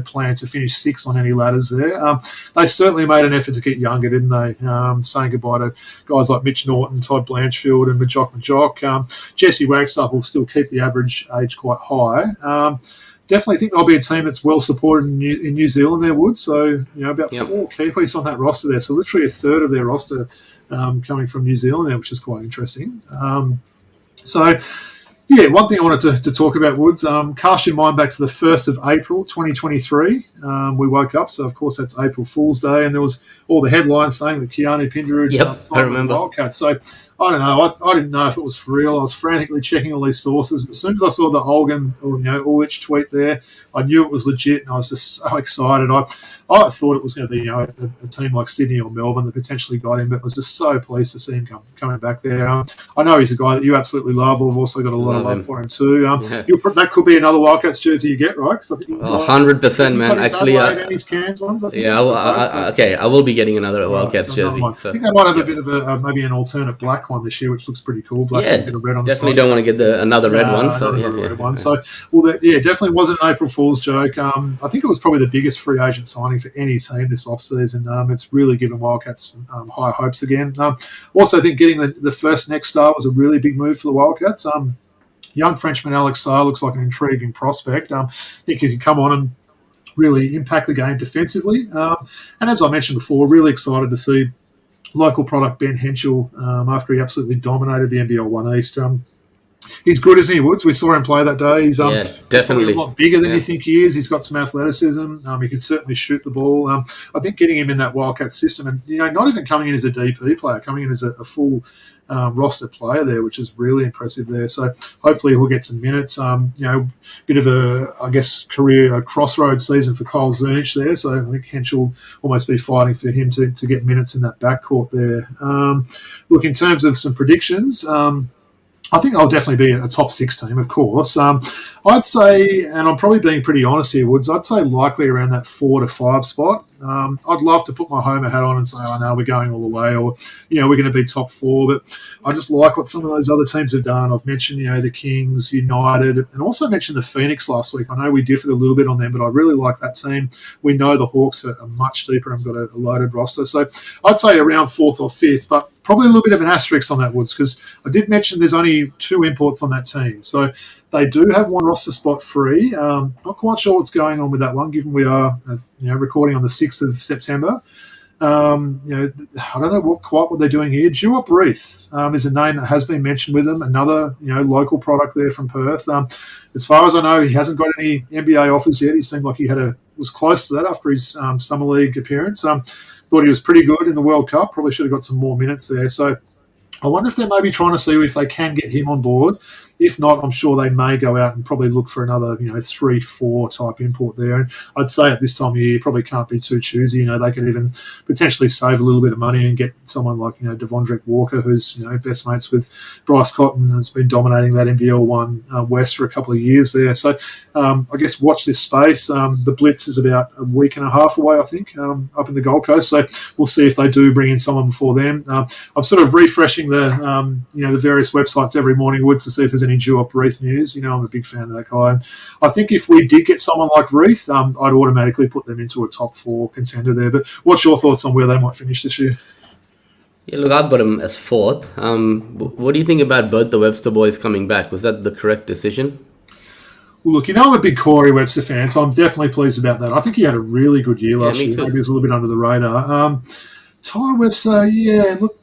planned to finish sixth on any ladders there. They certainly made an effort to get younger, didn't they? Saying goodbye to guys like Mitch Norton, Todd Blanchfield, and Majock. Jesse Wagstaff will still keep the average age quite high. Definitely think they'll be a team that's well supported in New Zealand there, Wood. So, about 4 Kiwis on that roster there. So literally a third of their roster coming from New Zealand there, which is quite interesting. One thing I wanted to talk about, Woods, cast your mind back to the 1st of April, 2023. We woke up, so of course that's April Fool's Day, and there was all the headlines saying that Keanu Pinder had signed with the Wildcats. So I don't know. I didn't know if it was for real. I was frantically checking all these sources. As soon as I saw the Olgan or Ulrich tweet there, I knew it was legit, and I was just so excited. I thought it was going to be a team like Sydney or Melbourne that potentially got him, but I was just so pleased to see him coming back there. I know he's a guy that you absolutely love. I've also got a lot of love for him too. That could be another Wildcats jersey you get, right? Because I think 100%, man. Actually, his Cairns ones. I will be getting another Wildcats jersey. So. I think they might have a bit of maybe an alternate black one this year, which looks pretty cool. Black with a bit of red on definitely the don't want to get another red one. So red one. So definitely wasn't an April Fool's joke. I think it was probably the biggest free agent signing for any team this offseason. It's really given Wildcats high hopes again. Also, I think getting the first next star was a really big move for the Wildcats. Young Frenchman Alex Sarr looks like an intriguing prospect. I think he could come on and really impact the game defensively. And as I mentioned before, really excited to see local product Ben Henschel after he absolutely dominated the NBL 1 East. He's good, isn't he, Woods? We saw him play that day. He's definitely a lot bigger than you think he is. He's got some athleticism. He can certainly shoot the ball. I think getting him in that Wildcat system, and not even coming in as a DP player, coming in as a full roster player there, which is really impressive there. So hopefully he'll get some minutes. Bit of a, I guess, career crossroads season for Kyle Zernich there. So I think Hench will almost be fighting for him to get minutes in that backcourt there. Look, in terms of some predictions, I think they'll definitely be a top 6 team, of course. I'd say, and I'm probably being pretty honest here, Woods, I'd say likely around that 4 to 5 spot. I'd love to put my Homer hat on and say, oh, no, we're going all the way, or, we're going to be top 4. But I just like what some of those other teams have done. I've mentioned, the Kings, United, and also mentioned the Phoenix last week. I know we differed a little bit on them, but I really like that team. We know the Hawks are much deeper and got a loaded roster. So I'd say around 4th or 5th, but probably a little bit of an asterisk on that, Woods, because I did mention there's only 2 imports on that team. So they do have one roster spot free. Not quite sure what's going on with that one, given we are recording on the 6th of September. I don't know what they're doing here. Duop Reith is a name that has been mentioned with them, another local product there from Perth. As far as I know, he hasn't got any NBA offers yet. He seemed like he was close to that after his summer league appearance. Thought he was pretty good in the World Cup. Probably should have got some more minutes there. So I wonder if they're maybe trying to see if they can get him on board. If not, I'm sure they may go out and probably look for another, 3-4 type import there. And I'd say at this time of year, you probably can't be too choosy. They could even potentially save a little bit of money and get someone like, Devondrick Walker, who's, best mates with Bryce Cotton and has been dominating that NBL 1 West for a couple of years there. So I guess watch this space. The Blitz is about a week and a half away, I think, up in the Gold Coast. So we'll see if they do bring in someone before then. I'm sort of refreshing the, the various websites every morning, Woods, to see if there's any Duop Reith news. I'm a big fan of that guy. I think if we did get someone like Reith, I'd automatically put them into a top 4 contender there. But what's your thoughts on where they might finish this year? Yeah, look, I've got him as 4th. What do you think about both the Webster boys coming back? Was that the correct decision? Well, look, I'm a big Corey Webster fan, so I'm definitely pleased about that. I think he had a really good year last year. Maybe he was a little bit under the radar. Ty Webster, look,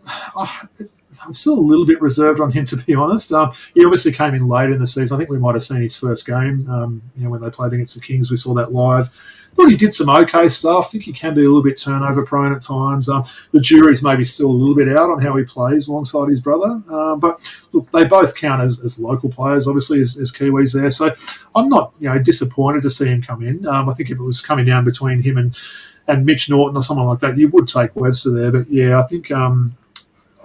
I'm still a little bit reserved on him, to be honest. He obviously came in late in the season. I think we might have seen his first game, when they played against the Kings. We saw that live. Thought he did some okay stuff. I think he can be a little bit turnover prone at times. The jury's maybe still a little bit out on how he plays alongside his brother. But look, they both count as local players, obviously, as Kiwis there. So I'm not disappointed to see him come in. I think if it was coming down between him and Mitch Norton or someone like that, you would take Webster there. But yeah,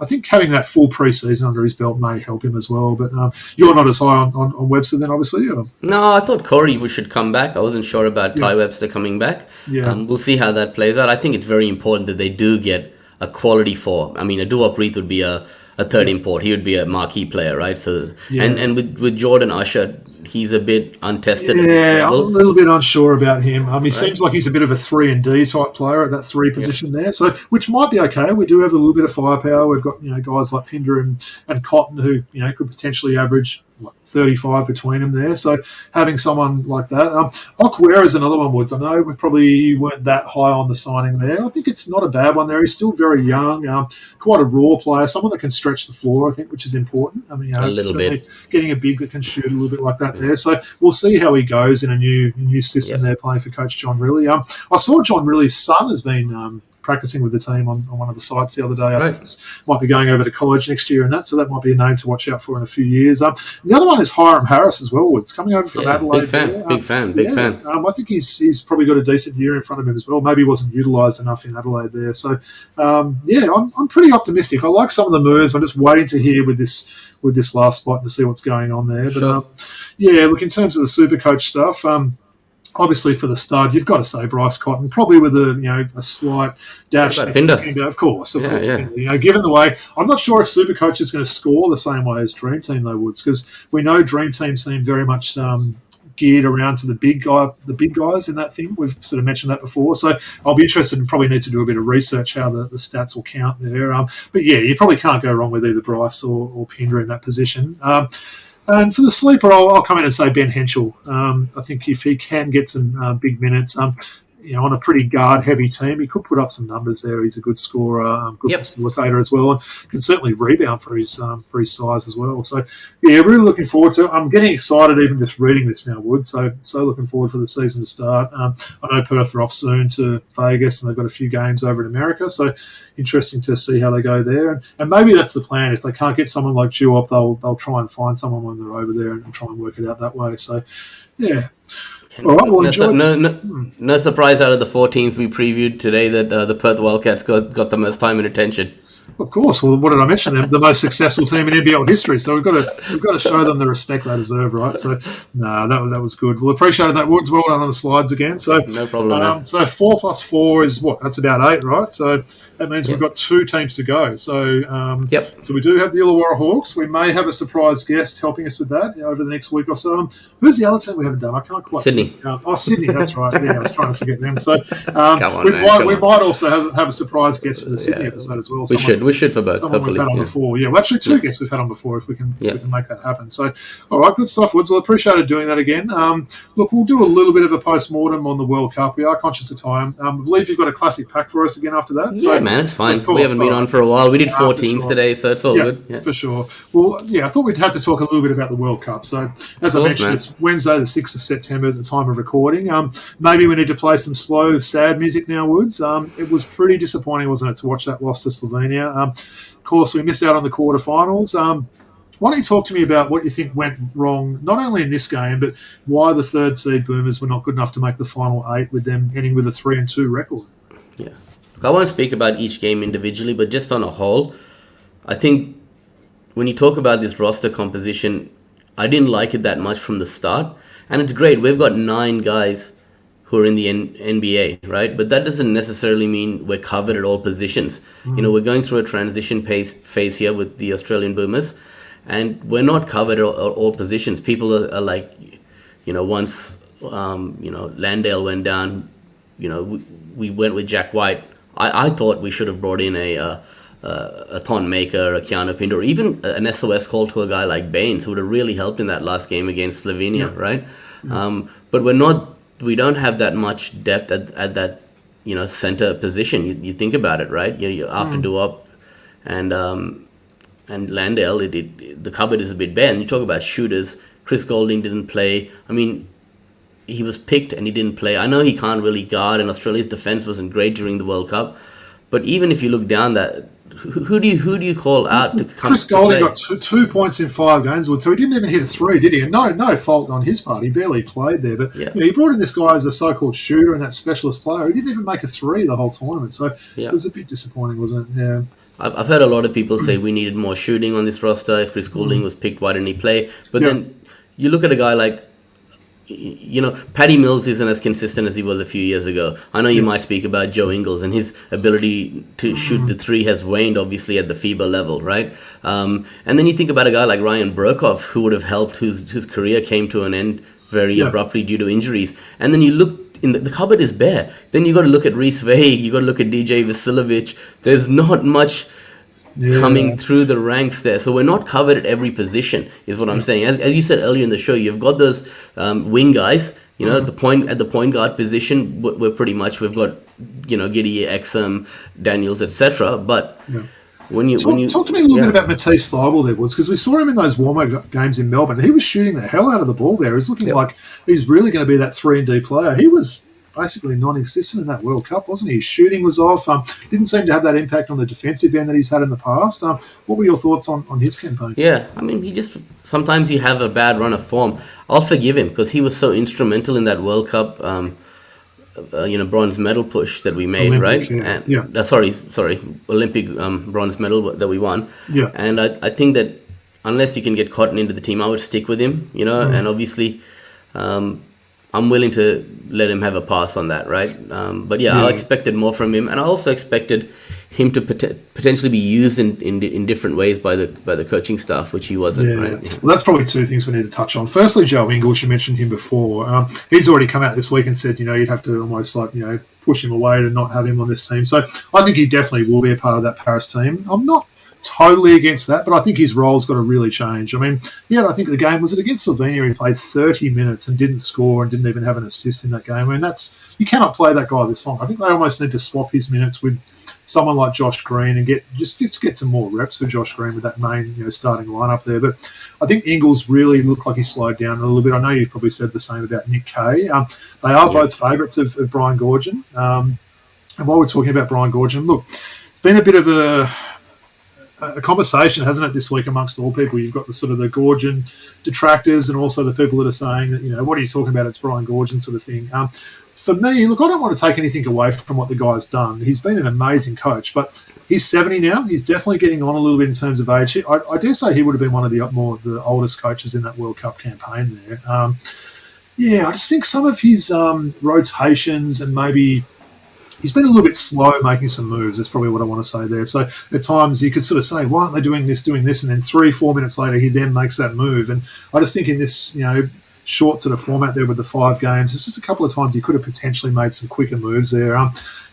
I think having that full pre-season under his belt may help him as well. But you're not as high on Webster then, obviously? Or? No, I thought Corey should come back. I wasn't sure about Ty Webster coming back. Yeah. We'll see how that plays out. I think it's very important that they do get a quality 4. I mean, a Duop Reith would be a third import. He would be a marquee player, right? So and with Jordan Usher, he's a bit untested. Yeah, I'm a little bit unsure about him. He seems like he's a bit of a 3-and-D type player at that 3 position there, so which might be okay. We do have a little bit of firepower. We've got guys like Pinder and Cotton who could potentially average 35 between them there. So having someone like that, Okwera is another one, Woods. I know we probably weren't that high on the signing there. I think it's not a bad one there. He's still very young, quite a raw player, someone that can stretch the floor, I think, which is important. I mean, a little bit. Getting a big that can shoot a little bit like that there. So we'll see how he goes in a new system there, playing for Coach John Riley. I saw John Riley's son has been practicing with the team on one of the sites the other day. I think might be going over to college next year and that, so that might be a name to watch out for in a few years. The other one is Hiram Harris as well. It's coming over from Adelaide. Big fan. I think he's probably got a decent year in front of him as well. Maybe he wasn't utilised enough in Adelaide there. So, I'm pretty optimistic. I like some of the moves. I'm just waiting to hear with this last spot to see what's going on there. But, look, in terms of the Supercoach stuff, obviously, for the stud, you've got to say Bryce Cotton, probably with a slight dash. Of course. Given the way, I'm not sure if Supercoach is going to score the same way as Dream Team, though, Woods, because we know Dream Team seem very much geared around to the big guys in that thing. We've sort of mentioned that before, so I'll be interested and probably need to do a bit of research how the stats will count there. But yeah, you probably can't go wrong with either Bryce or Pinder in that position. And for the sleeper, I'll come in and say Ben Henschel. I think if he can get some big minutes, on a pretty guard-heavy team, he could put up some numbers there. He's a good scorer, good facilitator as well, and can certainly rebound for his size as well. So, yeah, really looking forward to it. I'm getting excited even just reading this now, Wood. So looking forward for the season to start. I know Perth are off soon to Vegas, and they've got a few games over in America. So interesting to see how they go there. And maybe that's the plan. If they can't get someone like Duop, they'll try and find someone when they're over there and try and work it out that way. So, yeah. All right, well, no surprise out of the 4 teams we previewed today that the Perth Wildcats got the most time and attention. Of course. Well, what did I mention? They're the most successful team in NBL history, so we've got to show them the respect they deserve, right? So, that was good. Well, appreciated that, Woods. Well done on the slides again. So, no problem. So 4 plus 4 is what? That's about 8, right? So that means we've got 2 teams to go. So, So we do have the Illawarra Hawks. We may have a surprise guest helping us with that over the next week or so. Who's the other team we haven't done? I can't quite. Sydney. Sydney. That's right. Yeah, I was trying to forget them. So we might also have a surprise guest for the Sydney episode as well. We should for both. Someone hopefully. We've had on before. Yeah, well, actually 2 guests we've had on before. If we can make that happen. So, all right, good stuff, Woods. I appreciated doing that again. Look, we'll do a little bit of a post-mortem on the World Cup. We are conscious of time. I believe you've got a classic pack for us again after that. So, yeah, man, it's fine. We haven't been on for a while. We did 4 teams today, so it's all good. Yeah, for sure. Well, yeah, I thought we'd have to talk a little bit about the World Cup. So, as I mentioned, it's Wednesday, the 6th of September at the time of recording. Maybe we need to play some slow, sad music now, Woods. It was pretty disappointing, wasn't it, to watch that loss to Slovenia. Of course, we missed out on the quarterfinals. Why don't you talk to me about what you think went wrong, not only in this game, but why the 3rd seed Boomers were not good enough to make the final 8 with them ending with a 3-2 record? Yeah. I won't speak about each game individually, but just on a whole, I think when you talk about this roster composition, I didn't like it that much from the start. And it's great. We've got 9 guys who are in the NBA, right? But that doesn't necessarily mean we're covered at all positions. We're going through a transition phase here with the Australian Boomers, and we're not covered at all positions. People are like, once, Landale went down, we went with Jack White. I thought we should have brought in a Thon Maker, a Keanu Pinto, or even an SOS call to a guy like Baines, who would have really helped in that last game against Slovenia, right? But we don't have that much depth at that, center position. You think about it, right? After Duop and Landale, the cupboard is a bit bare. And you talk about shooters. Chris Golding didn't play. I mean, he was picked and he didn't play. I know he can't really guard, and Australia's defense wasn't great during the World Cup. But even if you look down that, who do you call out to come? Chris Golding got 2 points in 5 games, so he didn't even hit a 3, did he? And no fault on his part. He barely played there. But he brought in this guy as a so-called shooter and that specialist player. He didn't even make a 3 the whole tournament. So it was a bit disappointing, wasn't it? Yeah. I've heard a lot of people say we needed more shooting on this roster. If Chris Golding was picked, why didn't he play? But then you look at a guy like, Paddy Mills isn't as consistent as he was a few years ago. I know you might speak about Joe Ingles, and his ability to shoot the 3 has waned, obviously, at the FIBA level, right? And then you think about a guy like Ryan Burkhoff, who would have helped, whose career came to an end very abruptly due to injuries. And then you look, the cupboard is bare. Then you got to look at Reece Vague, you got to look at DJ Vasiljevic. There's not much coming through the ranks there. So we're not covered at every position, is what I'm saying. As you said earlier in the show, you've got those wing guys, at the point guard position, we've got, Giddy, Exum, Daniels, etc. But when you talk to me a little bit about Matisse Thybulle there, Woods, because we saw him in those warm-up games in Melbourne. He was shooting the hell out of the ball there. It was looking like he's really going to be that 3-and-D player. He was basically non-existent in that World Cup, wasn't he? His shooting was off. Didn't seem to have that impact on the defensive end that he's had in the past. What were your thoughts on his campaign? Yeah, I mean, sometimes you have a bad run of form. I'll forgive him because he was so instrumental in that World Cup, bronze medal push that we made, Olympic, right? Olympic bronze medal that we won. Yeah. And I think that unless you can get Cotton into the team, I would stick with him, and obviously I'm willing to let him have a pass on that, right? But I expected more from him, and I also expected him to potentially be used in different ways by the coaching staff, which he wasn't. Right? Well, that's probably 2 things we need to touch on. Firstly, Joe Ingles, you mentioned him before. He's already come out this week and said, you'd have to almost push him away to not have him on this team. So I think he definitely will be a part of that Paris team. I'm not totally against that, but I think his role's got to really change. I mean, I think the game, was it against Slovenia? He played 30 minutes and didn't score and didn't even have an assist in that game. I mean, you cannot play that guy this long. I think they almost need to swap his minutes with someone like Josh Green and get some more reps for Josh Green with that main starting lineup there. But I think Ingles really looked like he slowed down a little bit. I know you've probably said the same about Nick Kay. They are both favourites of Brian Goorjian. And while we're talking about Brian Goorjian, look, it's been a bit of a conversation, hasn't it, this week amongst all people? You've got the sort of the Goorjian detractors and also the people that are saying that, what are you talking about? It's Brian Goorjian sort of thing. For me, look, I don't want to take anything away from what the guy's done. He's been an amazing coach, but he's 70 now. He's definitely getting on a little bit in terms of age. I dare say he would have been one of the oldest coaches in that World Cup campaign there. I just think some of his rotations and maybe he's been a little bit slow making some moves. That's probably what I want to say there. So at times you could sort of say, why aren't they doing this? And then 3-4 minutes later, he then makes that move. And I just think in this, short sort of format there with the 5 games, it's just a couple of times he could have potentially made some quicker moves there.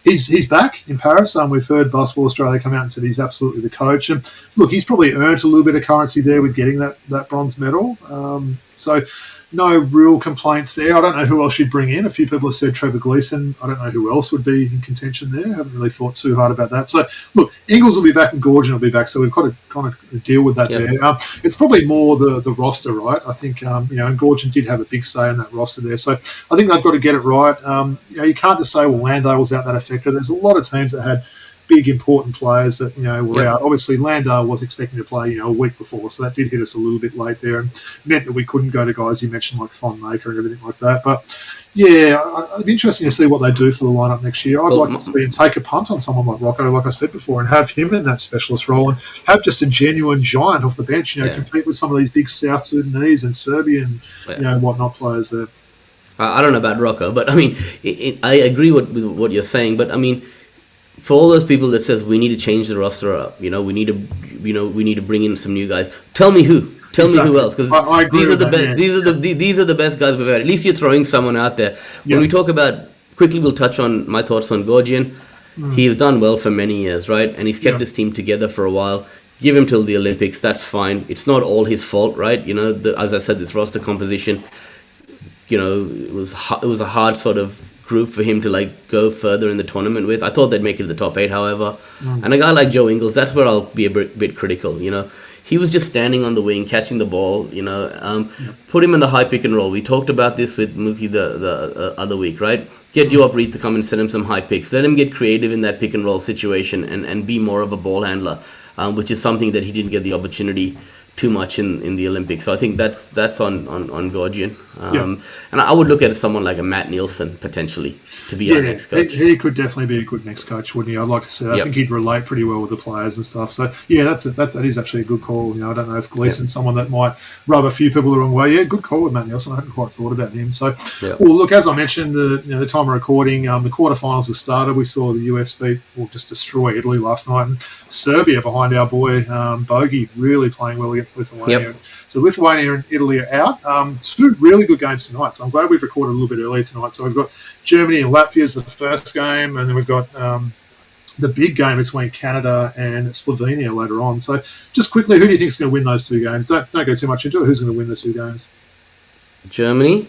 He's back in Paris. We've heard Basketball Australia come out and said he's absolutely the coach. And look, he's probably earned a little bit of currency there with getting that bronze medal. So no real complaints there. I don't know who else you'd bring in. A few people have said Trevor Gleeson. I don't know who else would be in contention there. I haven't really thought too hard about that. So, look, Ingles will be back and Goorjian will be back, so we've got to kind of deal with that there. It's probably more the roster, right? I think, and Goorjian did have a big say in that roster there. So I think they've got to get it right. You can't just say, well, Landale's out that affected. There's a lot of teams that had big important players that were out. Obviously, Landale was expecting to play a week before, so that did hit us a little bit late there and meant that we couldn't go to guys you mentioned like Thon Maker and everything like that. But it'd be interesting to see what they do for the lineup next year. I'd like to see him take a punt on someone like Rocco, like I said before, and have him in that specialist role and have just a genuine giant off the bench. Compete with some of these big South Sudanese and Serbian whatnot players there. I don't know about Rocco, but I mean, I agree with what you're saying. But I mean, for all those people that says we need to change the roster up, we need to bring in some new guys. Tell me who. Tell me who else, because these are the best. These are the best guys we've had. At least you're throwing someone out there. When we talk about quickly, we'll touch on my thoughts on Goorjian. He's done well for many years, right? And he's kept his team together for a while. Give him till the Olympics. That's fine. It's not all his fault, right? As I said, this roster composition. It was a hard sort of group for him to go further in the tournament with. I thought they'd make it to the top 8, however. And a guy like Joe Ingles, that's where I'll be a bit critical. He was just standing on the wing, catching the ball. Put him in the high pick and roll. We talked about this with Mookie the other week, right? Get Joe Reed to come and send him some high picks. Let him get creative in that pick and roll situation and be more of a ball handler, which is something that he didn't get the opportunity too much in the Olympics. So I think that's on Goorjian. And I would look at someone like a Matt Nielsen potentially to be our next coach. He could definitely be a good next coach, wouldn't he? I'd like to say. I think he'd relate pretty well with the players and stuff. So that is actually a good call. I don't know if Gleeson's someone that might rub a few people the wrong way. Yeah, good call with Matt Nielsen. I hadn't quite thought about him. So, well, look, as I mentioned, the time of recording, the quarterfinals have started. We saw the US just destroy Italy last night, and Serbia behind our boy Bogey really playing well against Lithuania. So Lithuania and Italy are out. 2 really good games tonight. So I'm glad we've recorded a little bit earlier tonight. So we've got Germany and Latvia as the first game, and then we've got the big game between Canada and Slovenia later on. So just quickly, who do you think is going to win those 2 games? Don't go too much into it. Who's going to win the 2 games? Germany.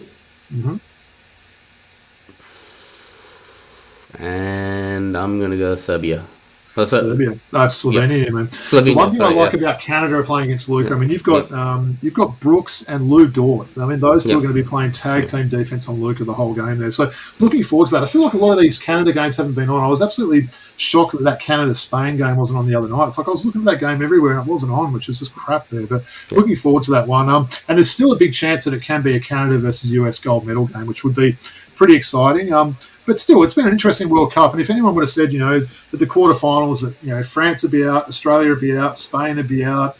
And I'm going to go Serbia. Serbia. Slovenia, man. The one thing I like about Canada playing against Luka, I mean, you've got Brooks and Lou Dort. I mean, those 2 are going to be playing tag team defense on Luka the whole game there. So looking forward to that. I feel like a lot of these Canada games haven't been on. I was absolutely shocked that Canada-Spain game wasn't on the other night. It's like I was looking at that game everywhere and it wasn't on, which was just crap there. But looking forward to that one. And there's still a big chance that it can be a Canada versus US gold medal game, which would be pretty exciting. But still, it's been an interesting World Cup. And if anyone would have said, that the quarterfinals, that France would be out, Australia would be out, Spain would be out,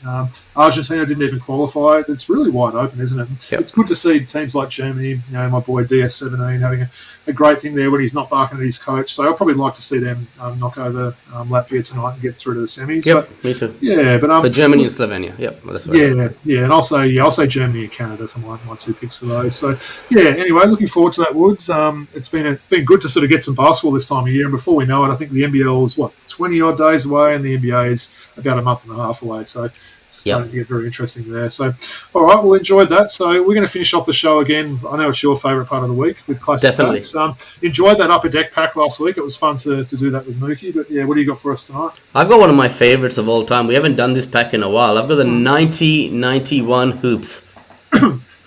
Argentina didn't even qualify. It's really wide open, isn't it? Yep. It's good to see teams like Germany, my boy DS17 having a great thing there when he's not barking at his coach. So I'd probably like to see them knock over Latvia tonight and get through to the semis. Yep, but, me too. Yeah, but for Germany and Slovenia. Yep, that's right. Yeah, and I'll say Germany and Canada for my 2 picks for those. So yeah, anyway, looking forward to that, Woods. It's been good to sort of get some basketball this time of year, and before we know it, I think the NBL is 20 odd days away, and the NBA is about a month and a half away. So it's starting to get very interesting there. So, all right, well, enjoyed that. So we're going to finish off the show again. I know it's your favourite part of the week with classic Definitely. packs. Enjoyed that upper deck pack last week. It was fun to do that with Mookie. But yeah, what do you got for us tonight? I've got one of my favourites of all time. We haven't done this pack in a while. I've got the 90-91 hoops.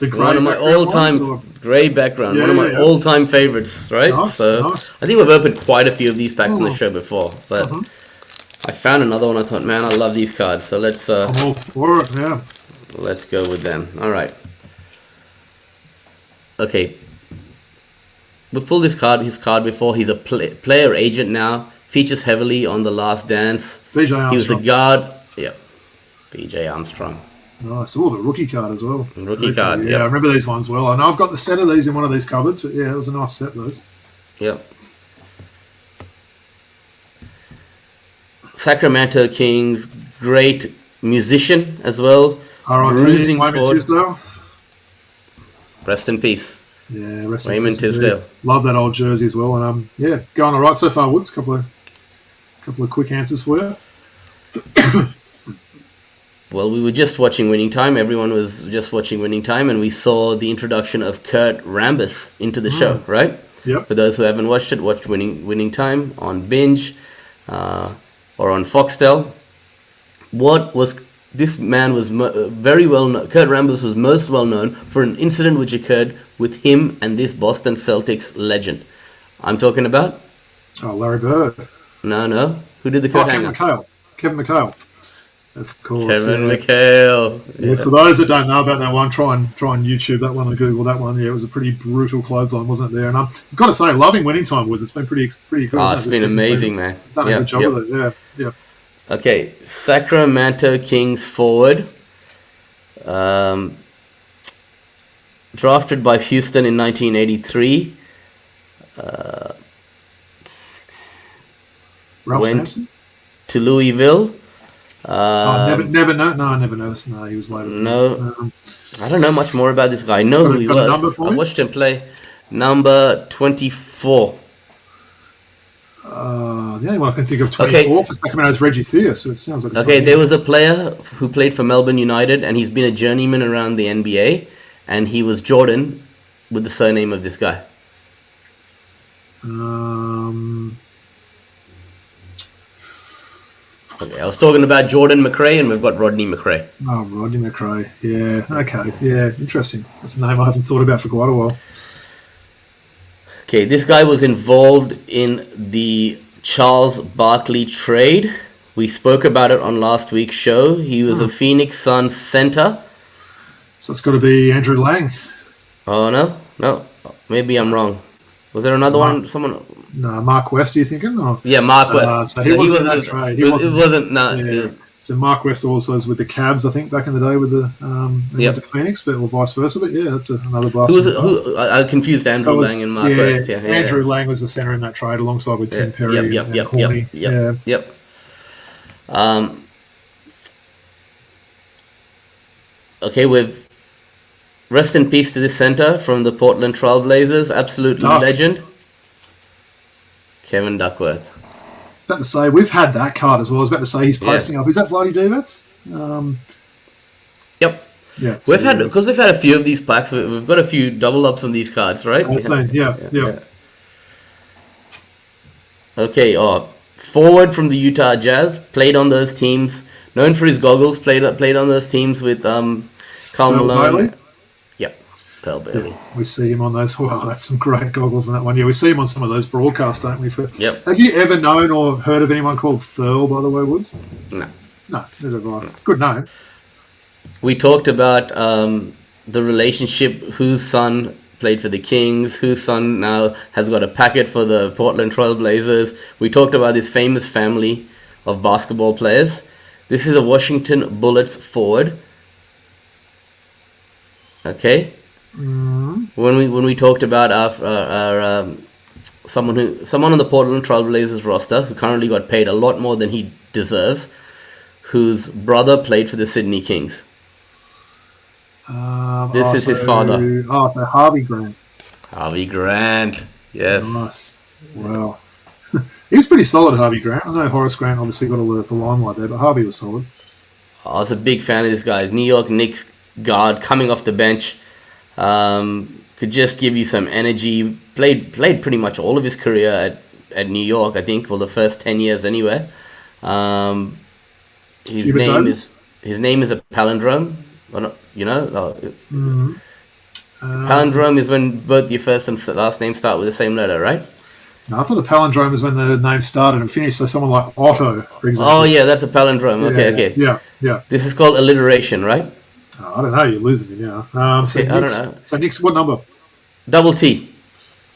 One of my all-time grey background. One of my all-time favourites, right? Nice. I think we've opened quite a few of these packs on the show before, but I found another one. I thought, man, I love these cards. So let's. I'm all for it. Yeah. Let's go with them. All right. Okay. We pulled his card before. He's a player agent now. Features heavily on The Last Dance. BJ Armstrong. He was a guard. Yeah. BJ Armstrong. Nice. Oh, the rookie card as well. Rookie card, yeah. I remember these ones well. I know I've got the set of these in one of these cupboards, but yeah, it was a nice set, those. Yep. Sacramento Kings, great musician as well. R.I.P. Raymond Tisdale. Rest in peace. Yeah, rest in Raymond peace. Tisdale. Love that old jersey as well. And going all right so far, Woods. Couple of quick answers for you. Well, we were just watching Winning Time. Everyone was just watching Winning Time, and we saw the introduction of Kurt Rambis into the show, right? Yep. For those who haven't watched it, watch Winning Time on Binge or on Foxtel. This man was very well known. Kurt Rambis was most well known for an incident which occurred with him and this Boston Celtics legend. I'm talking about? Oh, Larry Bird. No. Who did the coat hanger? Kevin McHale. Of course. Kevin McHale. Yeah, for those that don't know about that one, try and YouTube that one and Google that one. Yeah, it was a pretty brutal clothesline, wasn't it there? And I've got to say, loving Winning Time was. It's been pretty good. Oh, it's been amazing, man. Done a good job with it. Yeah. Okay, Sacramento Kings forward. Drafted by Houston in 1983. Ralph went Sampson? to Louisville. Never noticed. No, he was later. No, I don't know much more about this guy. I know who he was. I watched him play. Number 24. The only one I can think of 24 for Sacramento is Reggie Theus, so it sounds like... there was a player who played for Melbourne United, and he's been a journeyman around the NBA, and he was Jordan with the surname of this guy. Okay, I was talking about Jordan McRae, and we've got Rodney McRae. Oh, Rodney McRae. Yeah, okay. Yeah, interesting. That's a name I haven't thought about for quite a while. Okay, this guy was involved in the Charles Barkley trade. We spoke about it on last week's show. He was a Phoenix Suns center. So it's got to be Andrew Lang. Oh, no. Maybe I'm wrong. Was there another one? Someone... No, Mark West, are you thinking? Or? Yeah, Mark West. So he wasn't in that trade. It wasn't. No. So Mark West also was with the Cavs, I think, back in the day with the went to Phoenix, or vice versa. But yeah, that's another blast. I confused Andrew Lang and Mark West. Yeah, Andrew Lang was the center in that trade alongside with Tim Perry. Yep. Okay, with rest in peace to this center from the Portland Trailblazers, absolute legend, Kevin Duckworth. About to say, we've had that card as well. I was about to say he's posting up. Is that Vladdy Divats? Yep. Yeah. We've had a few of these packs. We've got a few double ups on these cards, right? Yeah. Okay. Forward from the Utah Jazz, played on those teams. Known for his goggles, played on those teams with Karl Malone. Bailey? Yep. Pearl Bailey. Yeah, we see him on those. Wow, that's some great goggles in that one. Yeah, we see him on some of those broadcasts, don't we? Yep. Have you ever known or heard of anyone called Thurl, by the way, Woods? No. No, never have I. Good name. We talked about the relationship, whose son played for the Kings, whose son now has got a packet for the Portland Trail Blazers. We talked about this famous family of basketball players. This is a Washington Bullets forward. Okay. When we talked about our someone on the Portland Trailblazers roster who currently got paid a lot more than he deserves, whose brother played for the Sydney Kings. This is his father. So Harvey Grant. Harvey Grant. Yes. Nice. Wow. He was pretty solid, Harvey Grant. I know Horace Grant obviously got all the limelight there, but Harvey was solid. I was a big fan of this guy. New York Knicks guard coming off the bench. Could just give you some energy. Played pretty much all of his career at New York, I think, for the first 10 years anyway. His name is a palindrome. Palindrome is when both your first and last name start with the same letter, right? No, I thought a palindrome is when the name started and finished. So someone like Otto, for example. Oh yeah, that's a palindrome. Okay. Yeah. This is called alliteration, right? Oh, I don't know. You're losing me now. I don't know. So Nick's what number? Double T,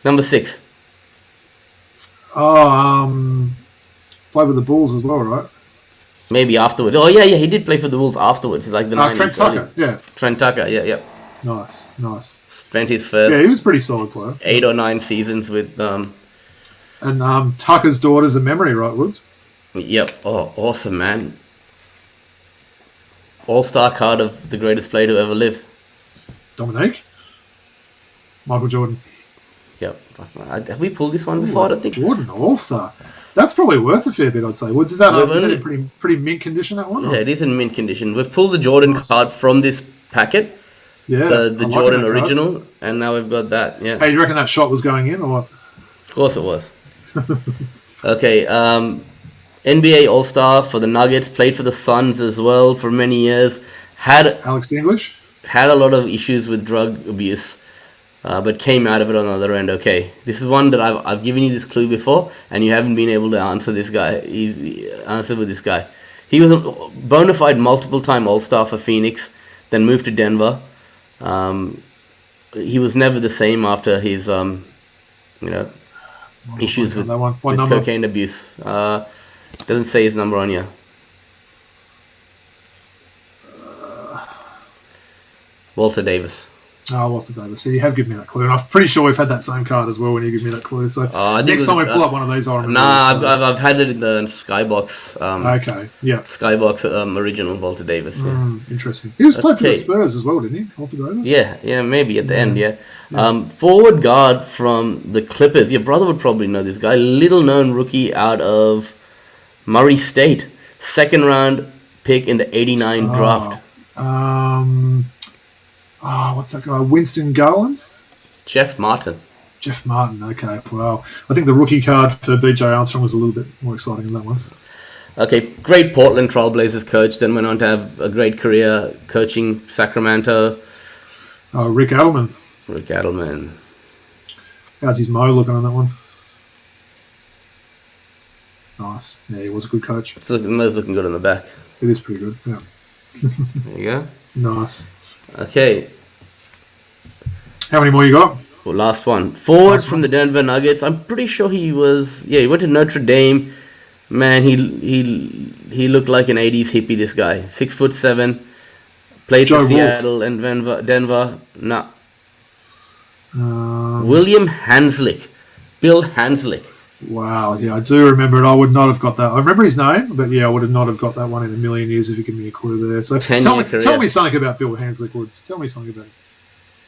number 6. Oh, played with the Bulls as well, right? Maybe afterwards. Oh yeah, he did play for the Bulls afterwards, like the 90s. Trent Tucker, yeah. Trent Tucker, yeah. Nice. Spent his first. Yeah, he was a pretty solid player. 8 or 9 seasons with. And Tucker's daughter's a memory, right, Woods? Yep. Oh, awesome, man. All-star card of the greatest player to ever live. Dominique? Michael Jordan. Yep. Have we pulled this one before? I don't think. Jordan, All-Star. That's probably worth a fair bit, I'd say. Woods, is that in pretty mint condition, that one? Yeah, it is in mint condition. We've pulled the Jordan card from this packet. Yeah. The Jordan original, and now we've got that. Yeah. Hey, you reckon that shot was going in or what? Of course it was. Okay. NBA All-Star for the Nuggets, played for the Suns as well for many years. Alex English? Had a lot of issues with drug abuse, but came out of it on the other end okay. This is one that I've given you this clue before, and you haven't been able to answer this guy. Answer with this guy. He was a bona fide multiple-time All-Star for Phoenix, then moved to Denver. He was never the same after his, issues with cocaine abuse. Doesn't say his number on here. Walter Davis. Oh, Walter Davis. So you have given me that clue, and I'm pretty sure we've had that same card as well when you give me that clue. So next time we pull up one of these, I'll remember. I've had it in the Skybox. Okay, yeah. Skybox original Walter Davis. Yeah. Interesting. He was played for the Spurs as well, didn't he, Walter Davis? Yeah, maybe at the end, yeah. Forward guard from the Clippers. Your brother would probably know this guy. Little known rookie out of Murray State. 2nd round pick in the 89 draft. What's that guy? Winston Garland? Jeff Martin. Okay. Wow. I think the rookie card for BJ Armstrong was a little bit more exciting than that one. Okay, great Portland Trailblazers coach, then went on to have a great career coaching Sacramento. Rick Adelman. How's his mo looking on that one? Nice. Yeah, he was a good coach. Mo's looking good on the back. It is pretty good, yeah. There you go. Nice. Okay. How many more you got? Well, last one. Forward from the Denver Nuggets. I'm pretty sure he went to Notre Dame. Man, he looked like an 80s hippie, this guy. 6'7". Played for Seattle and Denver. Nah. William Hanslick. Bill Hanslick. Wow, yeah, I do remember it. I would not have got that. I remember his name, but yeah, I would not have got that one in a million years if you give me a clue there. So tell me something about Bill Hanslick, Woods. Tell me something about him.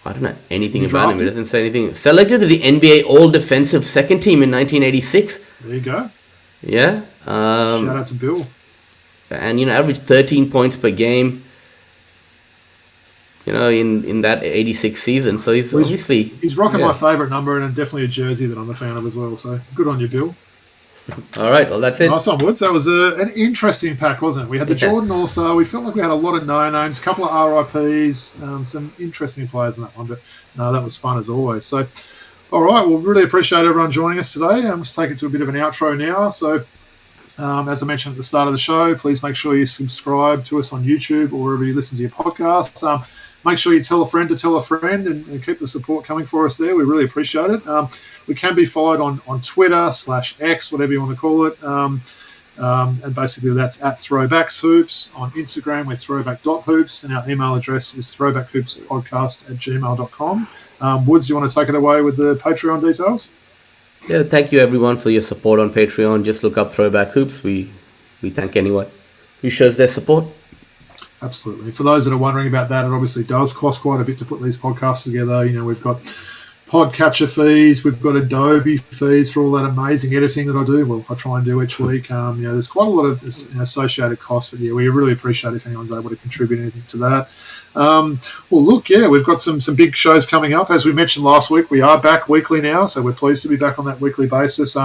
I don't know anything about him. It doesn't say anything. Selected to the NBA All-Defensive Second Team in 1986. There you go. Yeah. Shout out to Bill. And, averaged 13 points per game, in that 86 season. So he's obviously... He's rocking my favourite number and definitely a jersey that I'm a fan of as well. So good on you, Bill. All right, well, that's it. Nice one, Woods. That was an interesting pack, wasn't it? We had the Jordan All-Star. We felt like we had a lot of no-names, a couple of RIPs, some interesting players in that one. But no, that was fun as always. So, all right, well, really appreciate everyone joining us today. Let's take it to a bit of an outro now. So, as I mentioned at the start of the show, please make sure you subscribe to us on YouTube or wherever you listen to your podcasts. Make sure you tell a friend to tell a friend and keep the support coming for us there. We really appreciate it. We can be followed on Twitter /X, whatever you want to call it. And basically that's at Throwbacks Hoops. On Instagram, we're throwback.hoops, and our email address is throwbackhoopspodcast@gmail.com. Woods, you want to take it away with the Patreon details? Yeah, thank you everyone for your support on Patreon. Just look up Throwback Hoops. We thank anyone who shows their support. Absolutely. For those that are wondering about that, it obviously does cost quite a bit to put these podcasts together. We've got podcatcher fees, we've got Adobe fees for all that amazing editing that I do. Well, I try and do each week. There's quite a lot of associated costs, but we really appreciate if anyone's able to contribute anything to that. We've got some big shows coming up. As we mentioned last week, we are back weekly now, so we're pleased to be back on that weekly basis.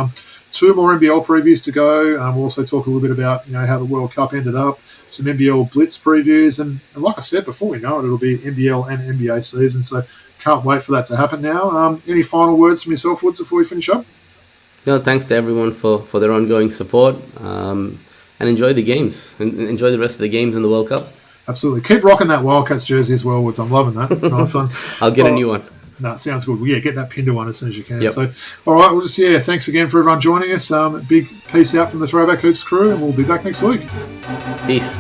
2 more NBL previews to go. We'll also talk a little bit about how the World Cup ended up, some NBL Blitz previews, and like I said before, we know it'll be NBL and NBA season, so can't wait for that to happen now. Any final words from yourself, Woods, before we finish up? No, thanks to everyone for their ongoing support, and enjoy the games. Enjoy the rest of the games in the World Cup. Absolutely. Keep rocking that Wildcats jersey as well, Woods. I'm loving that. Nice one. I'll get a new one. No, sounds good. Well, get that pinned to one as soon as you can. Yep. So, all right, thanks again for everyone joining us. Big peace out from the Throwback Hoops crew, and we'll be back next week. Peace.